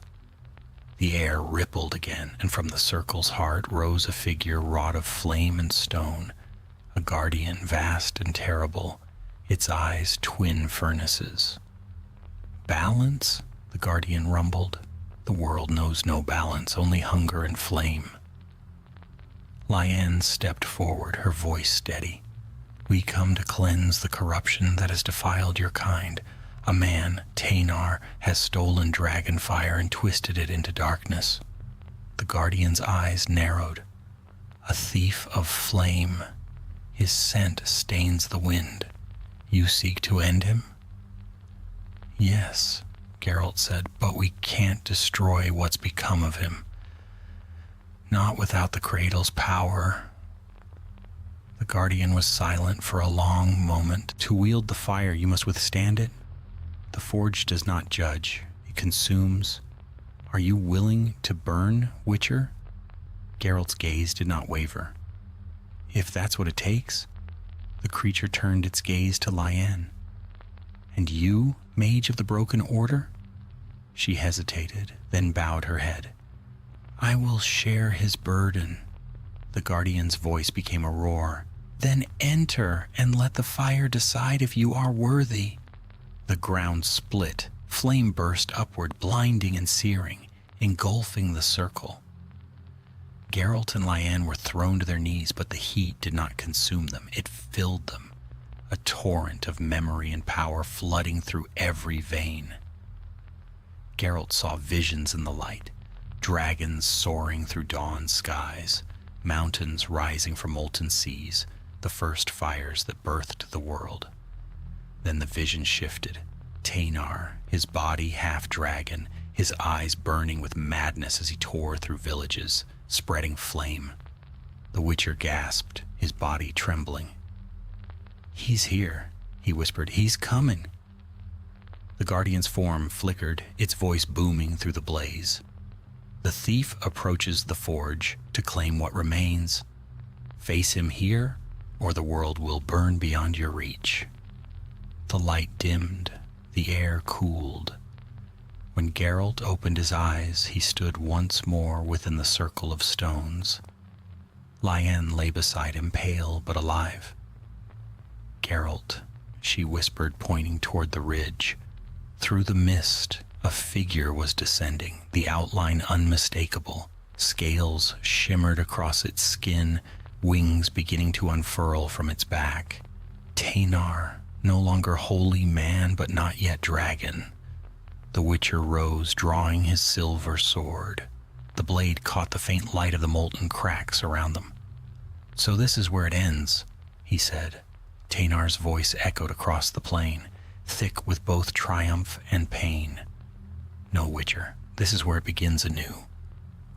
The air rippled again, and from the circle's heart rose a figure wrought of flame and stone, a guardian vast and terrible, its eyes twin furnaces. "Balance?" the guardian rumbled. "The world knows no balance, only hunger and flame." Lyanne stepped forward, her voice steady. "We come to cleanse the corruption that has defiled your kind. A man, Tainar, has stolen dragon fire and twisted it into darkness." The guardian's eyes narrowed. "A thief of flame. His scent stains the wind. You seek to end him?" "Yes," Geralt said, "but we can't destroy what's become of him. Not without the cradle's power." The guardian was silent for a long moment. "To wield the fire, you must withstand it. The forge does not judge, it consumes. Are you willing to burn, Witcher?" Geralt's gaze did not waver. "If that's what it takes." The creature turned its gaze to Lyanne. "And you, Mage of the Broken Order?" She hesitated, then bowed her head. "I will share his burden." The guardian's voice became a roar. Then enter and let the fire decide if you are worthy. The ground split, flame burst upward, blinding and searing, engulfing the circle. Geralt and Lyanne were thrown to their knees, but the heat did not consume them. It filled them, a torrent of memory and power flooding through every vein. Geralt saw visions in the light, dragons soaring through dawn skies, mountains rising from molten seas, the first fires that birthed the world. Then the vision shifted. Teynar, his body half dragon, his eyes burning with madness as he tore through villages, spreading flame. The Witcher gasped, his body trembling. "He's here," he whispered. "He's coming." The Guardian's form flickered, its voice booming through the blaze. "The thief approaches the forge to claim what remains. Face him here, or the world will burn beyond your reach." The light dimmed, the air cooled. When Geralt opened his eyes, he stood once more within the circle of stones. Lyanne lay beside him, pale but alive. "Geralt," she whispered, pointing toward the ridge. Through the mist, a figure was descending, the outline unmistakable. Scales shimmered across its skin, wings beginning to unfurl from its back. Teynar, no longer wholly man, but not yet dragon. The Witcher rose, drawing his silver sword. The blade caught the faint light of the molten cracks around them. "So this is where it ends," he said. Teynar's voice echoed across the plain, thick with both triumph and pain. "No, Witcher, this is where it begins anew.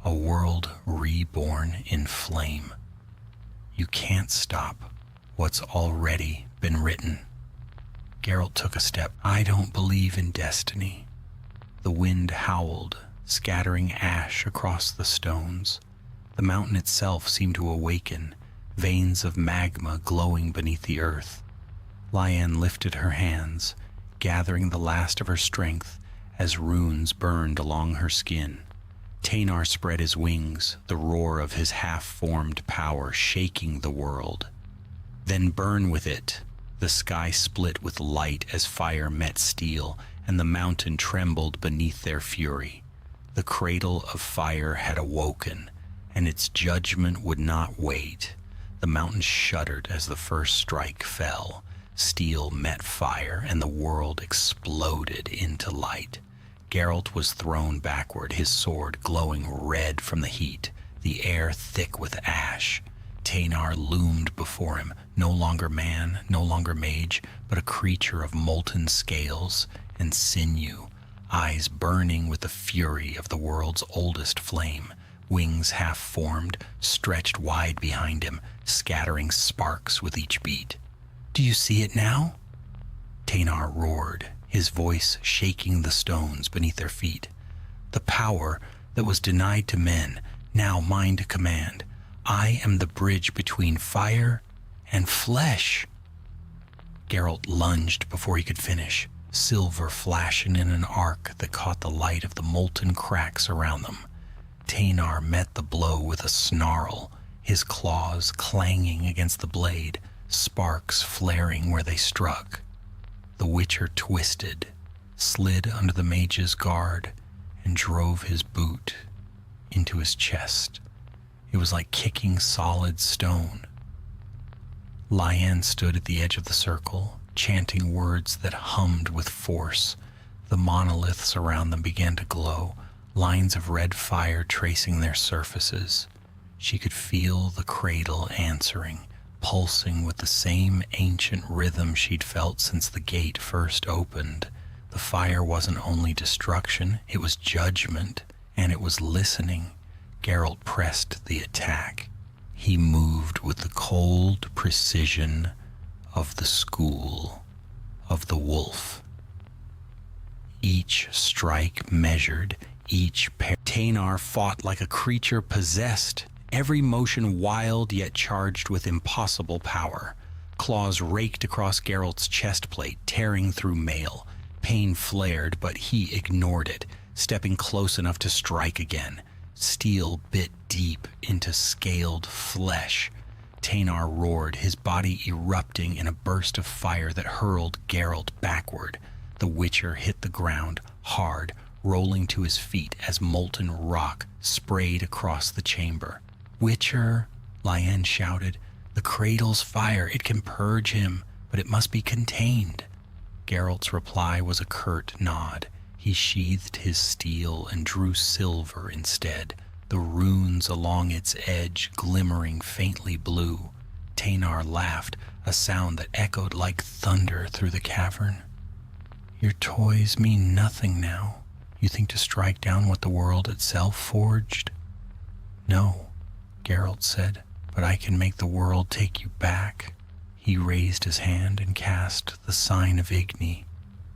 A world reborn in flame. You can't stop what's already been written." Geralt took a step. "I don't believe in destiny." The wind howled, scattering ash across the stones. The mountain itself seemed to awaken, veins of magma glowing beneath the earth. Lyanne lifted her hands, gathering the last of her strength as runes burned along her skin. Teynar spread his wings, the roar of his half-formed power shaking the world. "Then burn with it." The sky split with light as fire met steel, and the mountain trembled beneath their fury. The cradle of fire had awoken, and its judgment would not wait. The mountain shuddered as the first strike fell. Steel met fire, and the world exploded into light. Geralt was thrown backward, his sword glowing red from the heat, the air thick with ash. Teynar loomed before him, no longer man, no longer mage, but a creature of molten scales and sinew, eyes burning with the fury of the world's oldest flame, wings half-formed, stretched wide behind him, scattering sparks with each beat. "Do you see it now?" Teynar roared, his voice shaking the stones beneath their feet. "The power that was denied to men, now mine to command. I am the bridge between fire and flesh." Geralt lunged before he could finish, silver flashing in an arc that caught the light of the molten cracks around them. Teynar met the blow with a snarl, his claws clanging against the blade, sparks flaring where they struck. The Witcher twisted, slid under the mage's guard, and drove his boot into his chest. It was like kicking solid stone. Lyanne stood at the edge of the circle, chanting words that hummed with force. The monoliths around them began to glow, lines of red fire tracing their surfaces. She could feel the cradle answering, pulsing with the same ancient rhythm she'd felt since the gate first opened. The fire wasn't only destruction, it was judgment, and it was listening. Geralt pressed the attack. He moved with the cold precision of the school of the wolf. Each strike measured, each pair. Teynar fought like a creature possessed, every motion wild yet charged with impossible power. Claws raked across Geralt's chest plate, tearing through mail. Pain flared, but he ignored it, stepping close enough to strike again. Steel bit deep into scaled flesh. Tanar roared, his body erupting in a burst of fire that hurled Geralt backward. The Witcher hit the ground hard, rolling to his feet as molten rock sprayed across the chamber. "Witcher," Lyanne shouted, "the cradle's fire. It can purge him, but it must be contained." Geralt's reply was a curt nod. He sheathed his steel and drew silver instead, the runes along its edge glimmering faintly blue. Tanar laughed, a sound that echoed like thunder through the cavern. "Your toys mean nothing now. You think to strike down what the world itself forged?" "No," Geralt said, "but I can make the world take you back." He raised his hand and cast the sign of Igni.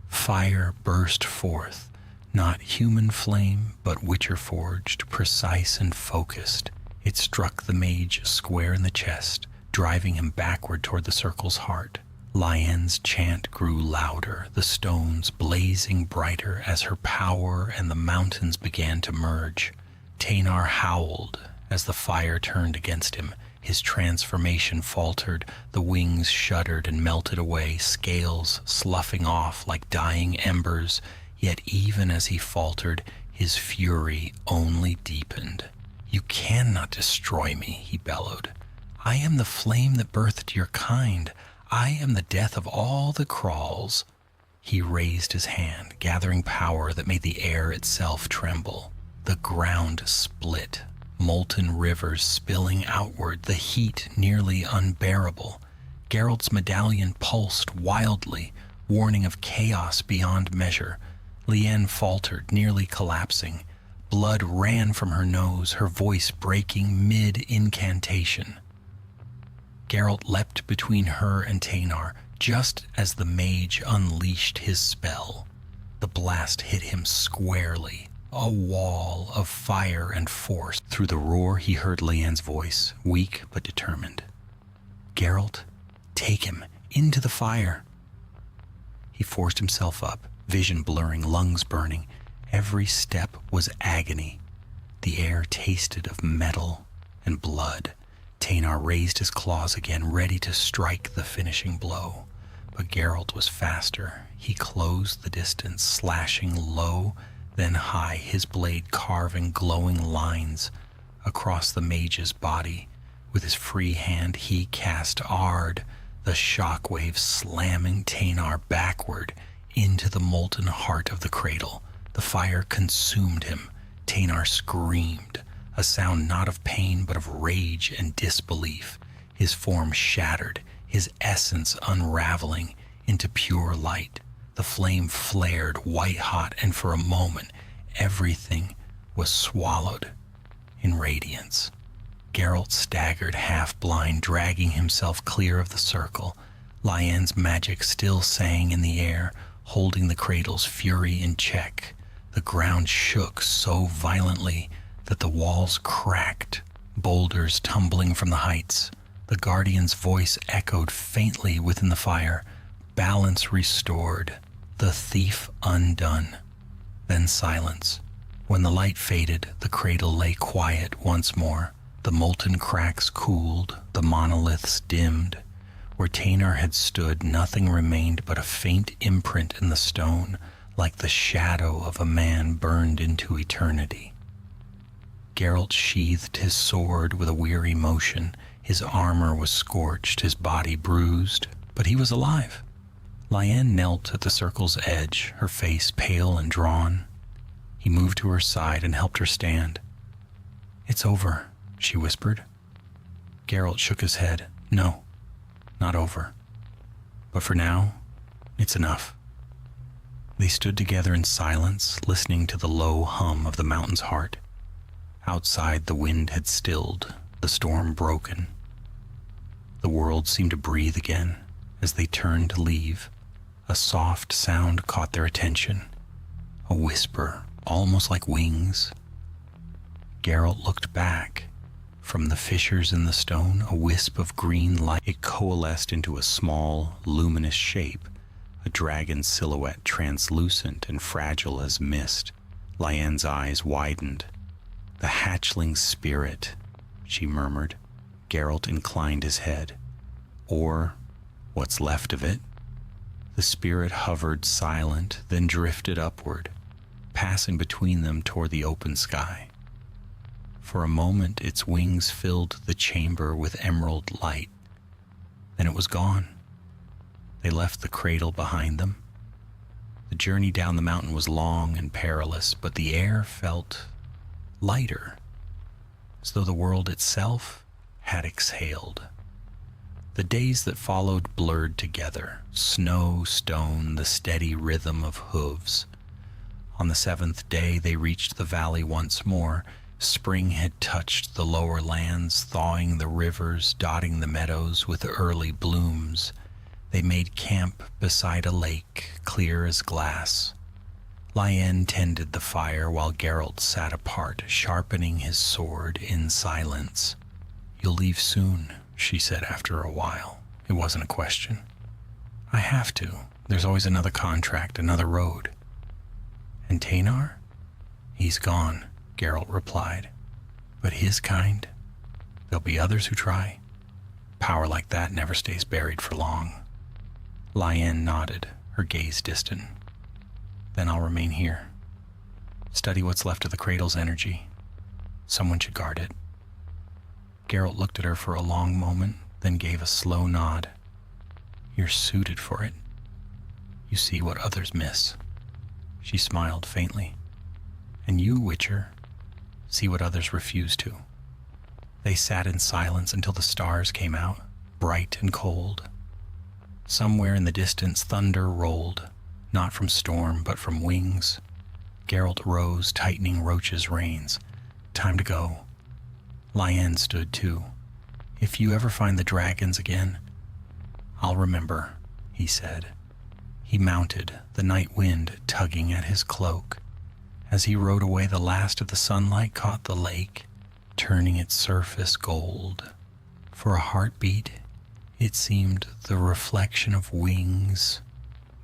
Fire burst forth, not human flame, but Witcher-forged, precise and focused. It struck the mage square in the chest, driving him backward toward the circle's heart. Lyanne's chant grew louder, the stones blazing brighter as her power and the mountains began to merge. Tanar howled as the fire turned against him. His transformation faltered, the wings shuddered and melted away, scales sloughing off like dying embers. Yet even as he faltered, his fury only deepened. "You cannot destroy me," he bellowed. "I am the flame that birthed your kind. I am the death of all that crawls." He raised his hand, gathering power that made the air itself tremble. The ground split, molten rivers spilling outward, the heat nearly unbearable. Geralt's medallion pulsed wildly, warning of chaos beyond measure. Lyanne faltered, nearly collapsing. Blood ran from her nose, her voice breaking mid-incantation. Geralt leapt between her and Tanar, just as the mage unleashed his spell. The blast hit him squarely, a wall of fire and force. Through the roar he heard Lyanne's voice, weak but determined. "Geralt, take him into the fire." He forced himself up, vision blurring, lungs burning. Every step was agony. The air tasted of metal and blood. Tanar raised his claws again, ready to strike the finishing blow. But Geralt was faster. He closed the distance, slashing low, then high, his blade carving glowing lines across the mage's body. With his free hand he cast Ard, the shockwave slamming Tanar backward into the molten heart of the cradle. The fire consumed him. Tanar screamed, a sound not of pain but of rage and disbelief. His form shattered, his essence unraveling into pure light. The flame flared white-hot, and for a moment everything was swallowed in radiance. Geralt staggered half-blind, dragging himself clear of the circle. Lyanne's magic still sang in the air, holding the cradle's fury in check. The ground shook so violently that the walls cracked, boulders tumbling from the heights. The guardian's voice echoed faintly within the fire, balance restored, the thief undone. Then silence. When the light faded, the cradle lay quiet once more. The molten cracks cooled, the monoliths dimmed. Where Tanar had stood, nothing remained but a faint imprint in the stone, like the shadow of a man burned into eternity. Geralt sheathed his sword with a weary motion. His armor was scorched, his body bruised, but he was alive. Lyanne knelt at the circle's edge, her face pale and drawn. He moved to her side and helped her stand. "It's over," she whispered. Geralt shook his head. "No, not over. But for now, it's enough." They stood together in silence, listening to the low hum of the mountain's heart. Outside, the wind had stilled, the storm broken. The world seemed to breathe again. As they turned to leave, a soft sound caught their attention, a whisper, almost like wings. Geralt looked back. From the fissures in the stone, a wisp of green light. It coalesced into a small, luminous shape, a dragon silhouette translucent and fragile as mist. Lyanne's eyes widened. "The hatchling spirit," she murmured. Geralt inclined his head. Or what's left of it. The spirit hovered silent, then drifted upward, passing between them toward the open sky. For a moment, its wings filled the chamber with emerald light. Then it was gone. They left the cradle behind them. The journey down the mountain was long and perilous, but the air felt lighter, as though the world itself had exhaled. The days that followed blurred together, snow, stone, the steady rhythm of hooves. On the 7th day, they reached the valley once more. Spring had touched the lower lands, thawing the rivers, dotting the meadows with early blooms. They made camp beside a lake, clear as glass. Lien tended the fire while Geralt sat apart, sharpening his sword in silence. "You'll leave soon," she said after a while. It wasn't a question. "I have to. There's always another contract, another road." "And Teynar?" "He's gone," Geralt replied. "But his kind? There'll be others who try. Power like that never stays buried for long." Lien nodded, her gaze distant. "Then I'll remain here. Study what's left of the cradle's energy. Someone should guard it." Geralt looked at her for a long moment, then gave a slow nod. "You're suited for it. You see what others miss." She smiled faintly. "And you, Witcher, see what others refuse to." They sat in silence until the stars came out, bright and cold. Somewhere in the distance, thunder rolled, not from storm, but from wings. Geralt rose, tightening Roach's reins. "Time to go." Lien stood too. "If you ever find the dragons again, I'll remember," he said. He mounted, the night wind tugging at his cloak. As he rode away, the last of the sunlight caught the lake, turning its surface gold. For a heartbeat, it seemed the reflection of wings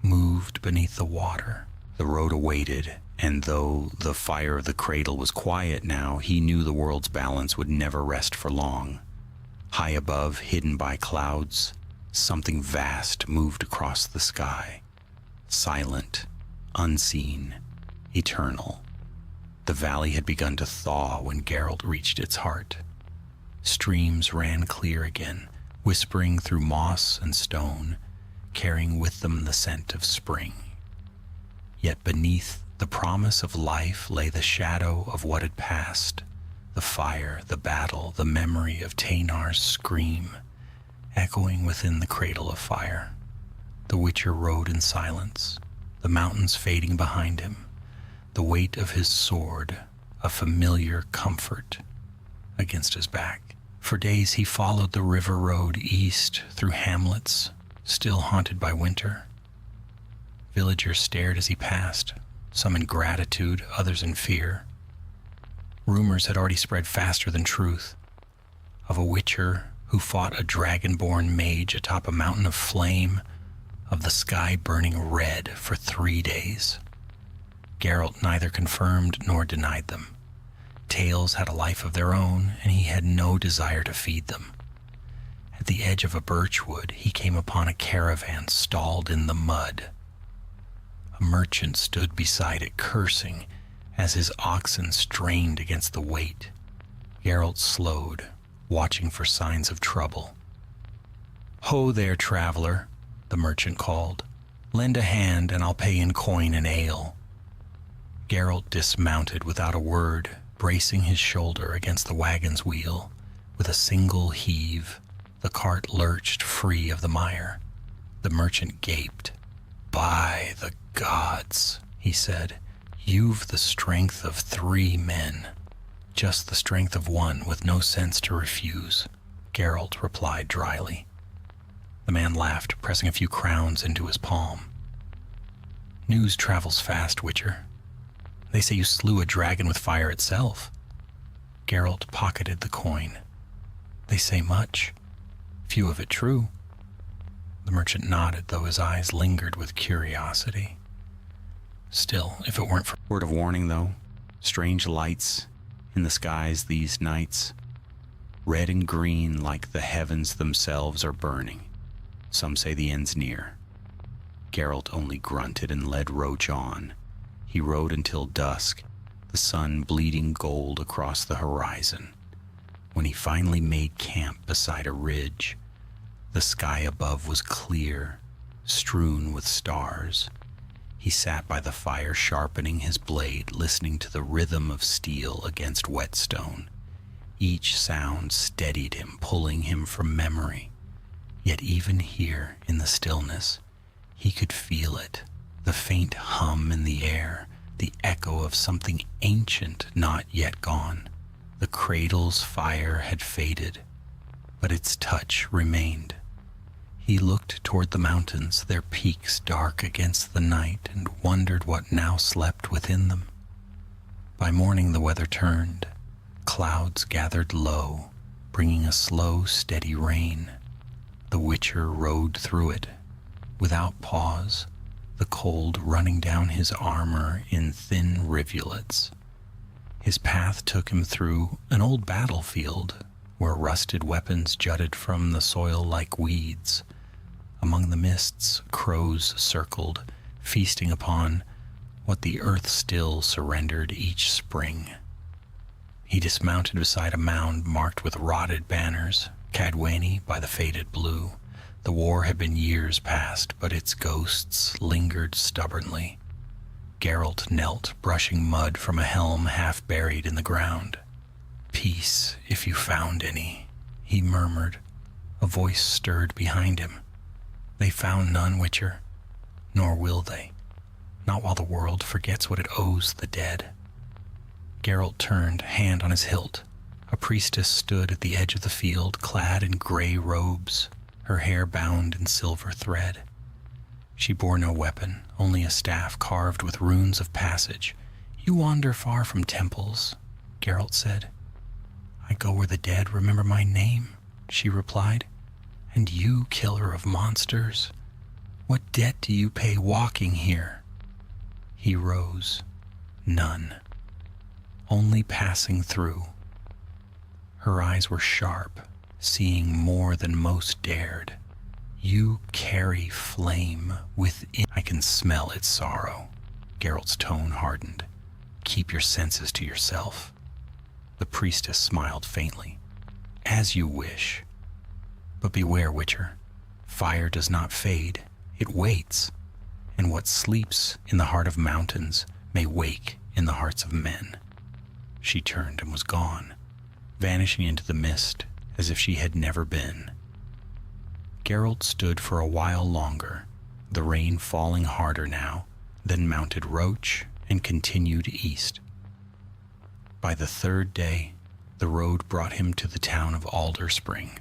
moved beneath the water. The road awaited, and though the fire of the cradle was quiet now, he knew the world's balance would never rest for long. High above, hidden by clouds, something vast moved across the sky. Silent, unseen, eternal. The valley had begun to thaw when Geralt reached its heart. Streams ran clear again, whispering through moss and stone, carrying with them the scent of spring. Yet beneath the promise of life lay the shadow of what had passed, the fire, the battle, the memory of Teynar's scream, echoing within the cradle of fire. The Witcher rode in silence, the mountains fading behind him, the weight of his sword, a familiar comfort, against his back. For days he followed the river road east through hamlets, still haunted by winter. Villagers stared as he passed, some in gratitude, others in fear. Rumors had already spread faster than truth, of a Witcher who fought a dragon-born mage atop a mountain of flame, of the sky burning red for 3 days. Geralt neither confirmed nor denied them. Tales had a life of their own, and he had no desire to feed them. At the edge of a birchwood, he came upon a caravan stalled in the mud. A merchant stood beside it, cursing as his oxen strained against the weight. Geralt slowed, watching for signs of trouble. "Ho there, traveler," the merchant called. "Lend a hand, and I'll pay in coin and ale." Geralt dismounted without a word, bracing his shoulder against the wagon's wheel. With a single heave, the cart lurched free of the mire. The merchant gaped. "By the gods," he said, "you've the strength of 3 men." "Just the strength of one, with no sense to refuse," Geralt replied dryly. The man laughed, pressing a few crowns into his palm. "News travels fast, Witcher. They say you slew a dragon with fire itself." Geralt pocketed the coin. "They say much. Few of it true." The merchant nodded, though his eyes lingered with curiosity. "Still, if it weren't for..." Word of warning, though. Strange lights in the skies these nights. red and green like the heavens themselves are burning. Some say the end's near. Geralt only grunted and led Roach on. He rode until dusk, the sun bleeding gold across the horizon. When he finally made camp beside a ridge, the sky above was clear, strewn with stars. He sat by the fire sharpening his blade, listening to the rhythm of steel against whetstone. Each sound steadied him, pulling him from memory. Yet even here in the stillness, he could feel it, the faint hum in the air, the echo of something ancient not yet gone. The cradle's fire had faded, but its touch remained. He looked toward the mountains, their peaks dark against the night, and wondered what now slept within them. By morning the weather turned. Clouds gathered low, bringing a slow, steady rain. The Witcher rode through it, without pause, the cold running down his armor in thin rivulets. His path took him through an old battlefield, where rusted weapons jutted from the soil like weeds. Among the mists, crows circled, feasting upon what the earth still surrendered each spring. He dismounted beside a mound marked with rotted banners, Cadwani by the faded blue. The war had been years past, but its ghosts lingered stubbornly. Geralt knelt, brushing mud from a helm half buried in the ground. "Peace, if you found any," he murmured. A voice stirred behind him. "They found none, Witcher, nor will they. Not while the world forgets what it owes the dead." Geralt turned, hand on his hilt. A priestess stood at the edge of the field, clad in gray robes, her hair bound in silver thread. She bore no weapon, only a staff carved with runes of passage. "You wander far from temples," Geralt said. "I go where the dead remember my name," she replied. "And you, killer of monsters, what debt do you pay walking here?" He rose. "None. Only passing through." Her eyes were sharp, seeing more than most dared. "You carry flame within." "I can smell its sorrow." Geralt's tone hardened. "Keep your senses to yourself." The priestess smiled faintly. "As you wish. But beware, Witcher. Fire does not fade. It waits. And what sleeps in the heart of mountains may wake in the hearts of men." She turned and was gone, vanishing into the mist as if she had never been. Geralt stood for a while longer, the rain falling harder now, then mounted Roach and continued east. By the third day, the road brought him to the town of Alder Spring,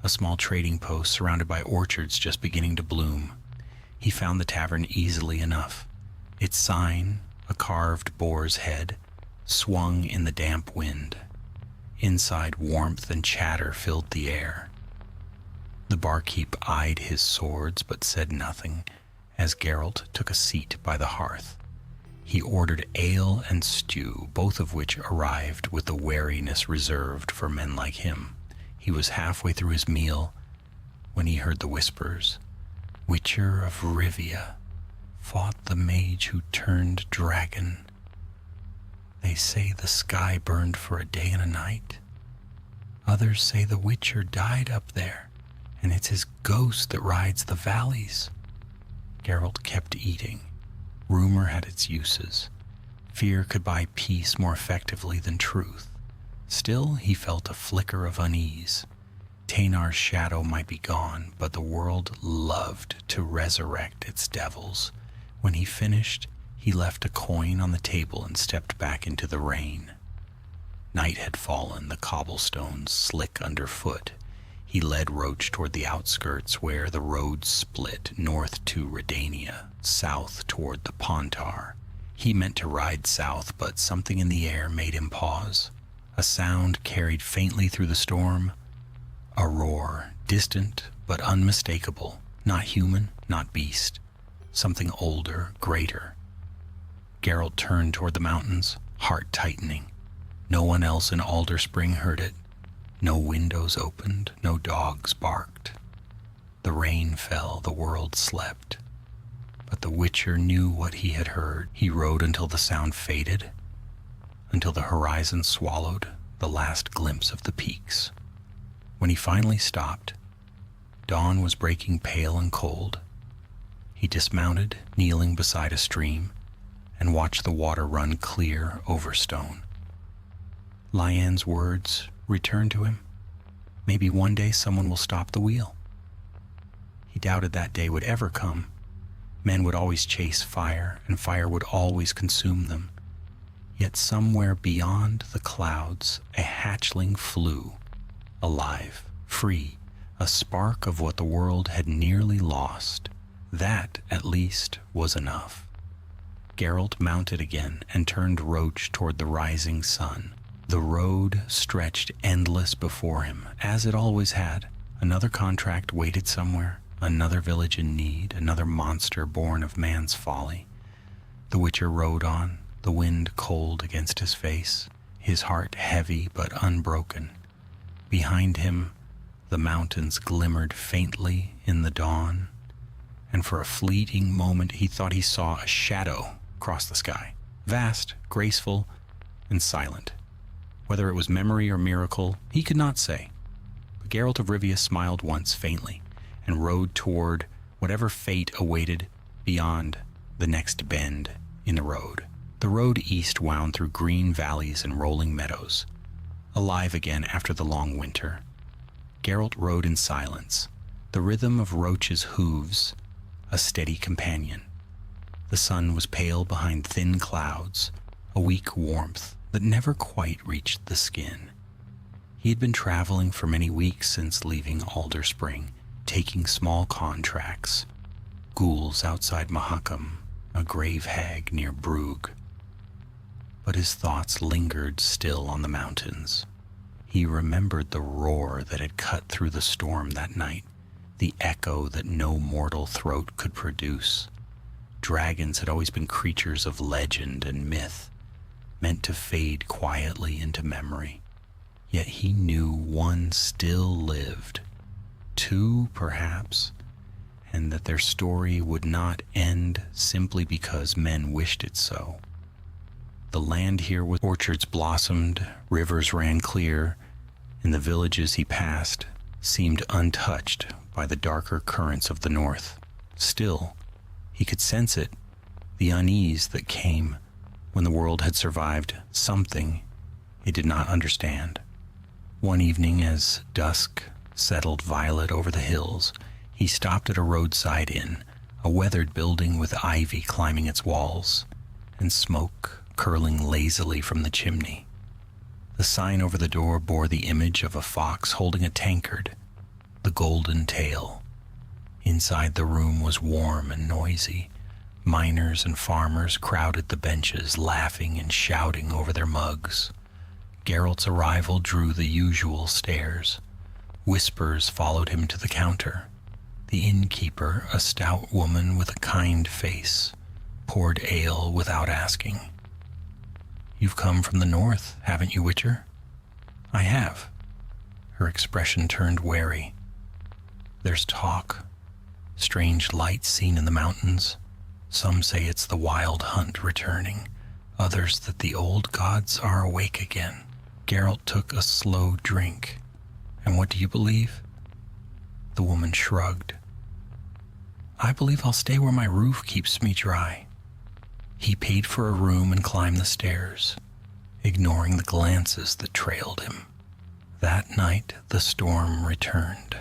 a small trading post surrounded by orchards just beginning to bloom. He found the tavern easily enough. Its sign, a carved boar's head, swung in the damp wind. Inside, warmth and chatter filled the air. The barkeep eyed his swords but said nothing as Geralt took a seat by the hearth. He ordered ale and stew, both of which arrived with the wariness reserved for men like him. He was halfway through his meal when he heard the whispers. "Witcher of Rivia fought the mage who turned dragon. They say the sky burned for a day and a night. Others say the Witcher died up there, and it's his ghost that rides the valleys." Geralt kept eating. Rumor had its uses. Fear could buy peace more effectively than truth. Still, he felt a flicker of unease. Tainar's shadow might be gone, but the world loved to resurrect its devils. When he finished, he left a coin on the table and stepped back into the rain. Night had fallen, the cobblestones slick underfoot. He led Roach toward the outskirts where the road split, north to Redania, south toward the Pontar. He meant to ride south, but something in the air made him pause. A sound carried faintly through the storm. A roar, distant but unmistakable, not human, not beast. Something older, greater. Geralt turned toward the mountains, heart tightening. No one else in Alder Spring heard it. No windows opened, no dogs barked. The rain fell, the world slept. But the Witcher knew what he had heard. He rode until the sound faded, until the horizon swallowed the last glimpse of the peaks. When he finally stopped, dawn was breaking pale and cold. He dismounted, kneeling beside a stream, and watched the water run clear over stone. Lyanne's words returned to him. Maybe one day someone will stop the wheel. He doubted that day would ever come. Men would always chase fire, and fire would always consume them. Yet somewhere beyond the clouds, a hatchling flew, alive, free, a spark of what the world had nearly lost. That, at least, was enough. Geralt mounted again and turned Roach toward the rising sun. The road stretched endless before him, as it always had. Another contract waited somewhere, another village in need, another monster born of man's folly. The Witcher rode on, the wind cold against his face, his heart heavy but unbroken. Behind him, the mountains glimmered faintly in the dawn, and for a fleeting moment he thought he saw a shadow cross the sky, vast, graceful, and silent. Whether it was memory or miracle, he could not say. But Geralt of Rivia smiled once faintly, and rode toward whatever fate awaited beyond the next bend in the road. The road east wound through green valleys and rolling meadows. Alive again after the long winter, Geralt rode in silence, the rhythm of Roach's hooves a steady companion. The sun was pale behind thin clouds, a weak warmth that never quite reached the skin. He had been traveling for many weeks since leaving Alder Spring, taking small contracts, ghouls outside Mahakam, a grave hag near Brugg. But his thoughts lingered still on the mountains. He remembered the roar that had cut through the storm that night, the echo that no mortal throat could produce. Dragons had always been creatures of legend and myth, meant to fade quietly into memory. Yet he knew one still lived, two perhaps, and that their story would not end simply because men wished it so. The land here with orchards blossomed, rivers ran clear, and the villages he passed seemed untouched by the darker currents of the north. Still, he could sense it, the unease that came when the world had survived something it did not understand. One evening, as dusk settled violet over the hills, he stopped at a roadside inn, a weathered building with ivy climbing its walls, and smoke curling lazily from the chimney. The sign over the door bore the image of a fox holding a tankard, the golden tail. Inside the room was warm and noisy. Miners and farmers crowded the benches, laughing and shouting over their mugs. Geralt's arrival drew the usual stares. Whispers followed him to the counter. The innkeeper, a stout woman with a kind face, poured ale without asking. "You've come from the north, haven't you, Witcher?" "I have." Her expression turned wary. "There's talk. Strange lights seen in the mountains. Some say it's the wild hunt returning, others that the old gods are awake again." Geralt took a slow drink. "And what do you believe?" The woman shrugged. "I believe I'll stay where my roof keeps me dry." He paid for a room and climbed the stairs, ignoring the glances that trailed him. That night the storm returned.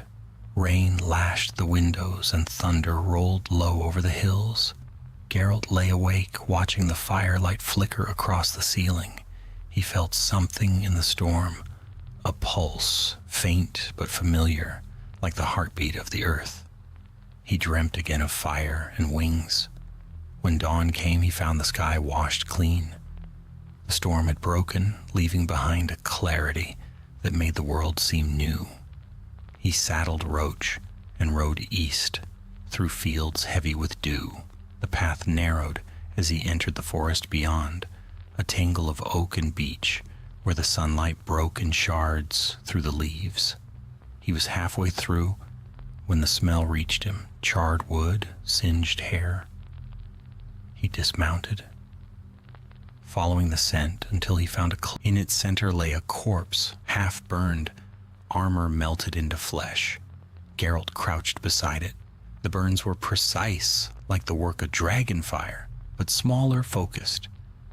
Rain lashed the windows and thunder rolled low over the hills. Geralt lay awake, watching the firelight flicker across the ceiling. He felt something in the storm, a pulse, faint but familiar, like the heartbeat of the earth. He dreamt again of fire and wings. When dawn came, he found the sky washed clean. The storm had broken, leaving behind a clarity that made the world seem new. He saddled Roach and rode east, through fields heavy with dew. The path narrowed as he entered the forest beyond, a tangle of oak and beech, where the sunlight broke in shards through the leaves. He was halfway through when the smell reached him, charred wood, singed hair. He dismounted, following the scent until he found in its center lay a corpse, half burned, armor melted into flesh. Geralt crouched beside it. The burns were precise, like the work of dragon fire, but smaller, focused.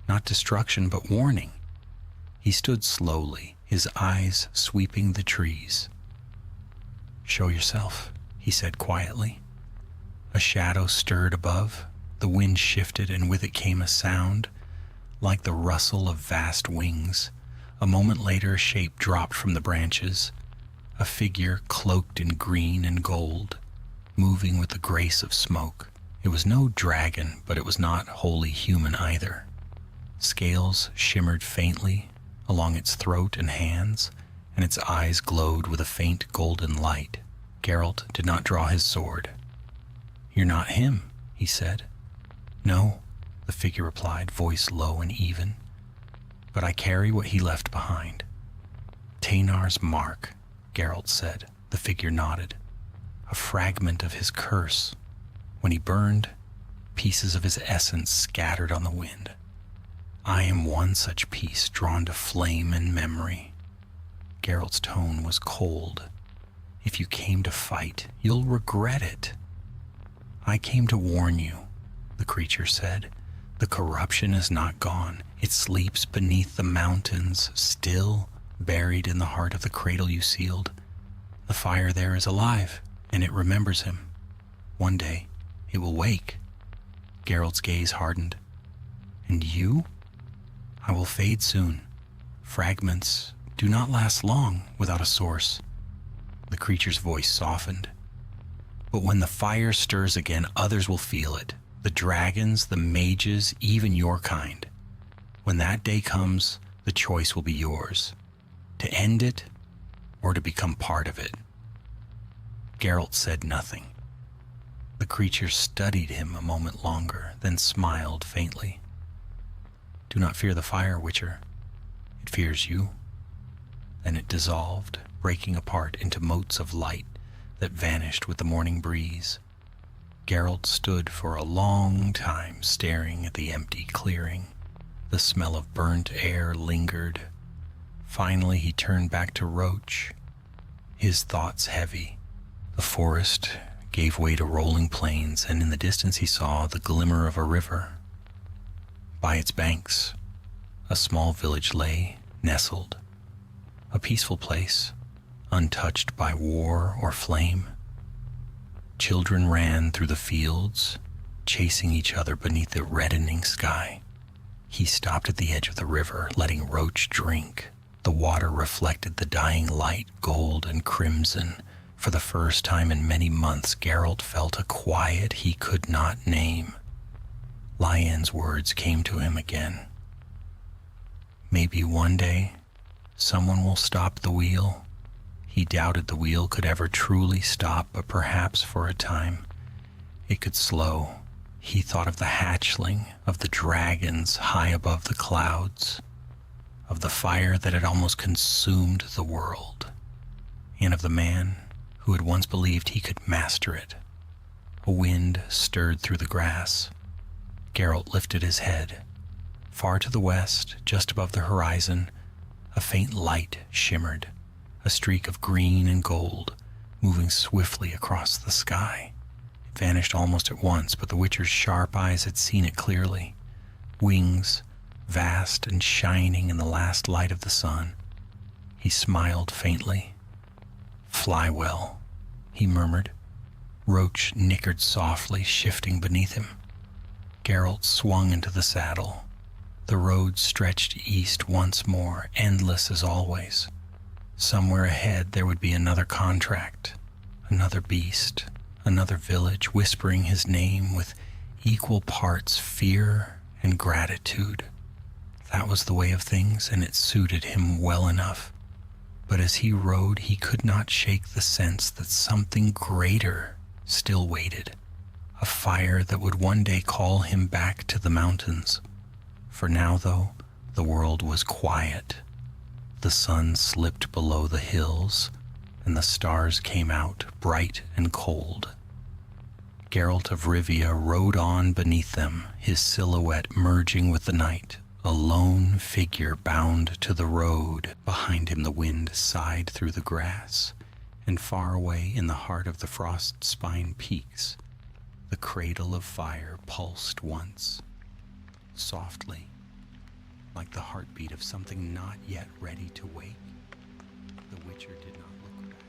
Not destruction, but warning. He stood slowly, his eyes sweeping the trees. "Show yourself," he said quietly. A shadow stirred above. The wind shifted, and with it came a sound like the rustle of vast wings. A moment later, a shape dropped from the branches, a figure cloaked in green and gold, moving with the grace of smoke. It was no dragon, but it was not wholly human either. Scales shimmered faintly along its throat and hands, and its eyes glowed with a faint golden light. Geralt did not draw his sword. "You're not him," he said. "No," the figure replied, voice low and even, "but I carry what he left behind." "Tainar's mark," Geralt said. The figure nodded. "A fragment of his curse. When he burned, pieces of his essence scattered on the wind. I am one such piece drawn to flame and memory." Geralt's tone was cold. "If you came to fight, you'll regret it." "I came to warn you," the creature said. "The corruption is not gone. It sleeps beneath the mountains, still buried in the heart of the cradle you sealed. The fire there is alive, and it remembers him. One day, it will wake." Geralt's gaze hardened. "And you?" "I will fade soon. Fragments do not last long without a source." The creature's voice softened. "But when the fire stirs again, others will feel it. The dragons, the mages, even your kind. When that day comes, the choice will be yours. To end it, or to become part of it." Geralt said nothing. The creature studied him a moment longer, then smiled faintly. "Do not fear the fire, Witcher. It fears you." Then it dissolved, breaking apart into motes of light that vanished with the morning breeze. Geralt stood for a long time staring at the empty clearing. The smell of burnt air lingered. Finally, he turned back to Roach, his thoughts heavy. The forest gave way to rolling plains, and in the distance he saw the glimmer of a river. By its banks, a small village lay, nestled, a peaceful place, untouched by war or flame. Children ran through the fields, chasing each other beneath the reddening sky. He stopped at the edge of the river, letting Roach drink. The water reflected the dying light, gold and crimson. For the first time in many months, Geralt felt a quiet he could not name. Lyan's words came to him again. "Maybe one day, someone will stop the wheel." He doubted the wheel could ever truly stop, but perhaps for a time it could slow. He thought of the hatchling, of the dragons high above the clouds, of the fire that had almost consumed the world, and of the man who had once believed he could master it. A wind stirred through the grass. Geralt lifted his head. Far to the west, just above the horizon, a faint light shimmered, a streak of green and gold moving swiftly across the sky. It vanished almost at once, but the Witcher's sharp eyes had seen it clearly. Wings, vast and shining in the last light of the sun. He smiled faintly. "Fly well," he murmured. Roach nickered softly, shifting beneath him. Geralt swung into the saddle. The road stretched east once more, endless as always. Somewhere ahead there would be another contract, another beast, another village whispering his name with equal parts fear and gratitude. That was the way of things, and it suited him well enough. But as he rode, he could not shake the sense that something greater still waited, a fire that would one day call him back to the mountains. For now, though, the world was quiet, the sun slipped below the hills and the stars came out bright and cold. Geralt of Rivia rode on beneath them, his silhouette merging with the night, a lone figure bound to the road. Behind him the wind sighed through the grass, and far away in the heart of the frost-spine peaks, the cradle of fire pulsed once, softly, like the heartbeat of something not yet ready to wake. The Witcher did not look back.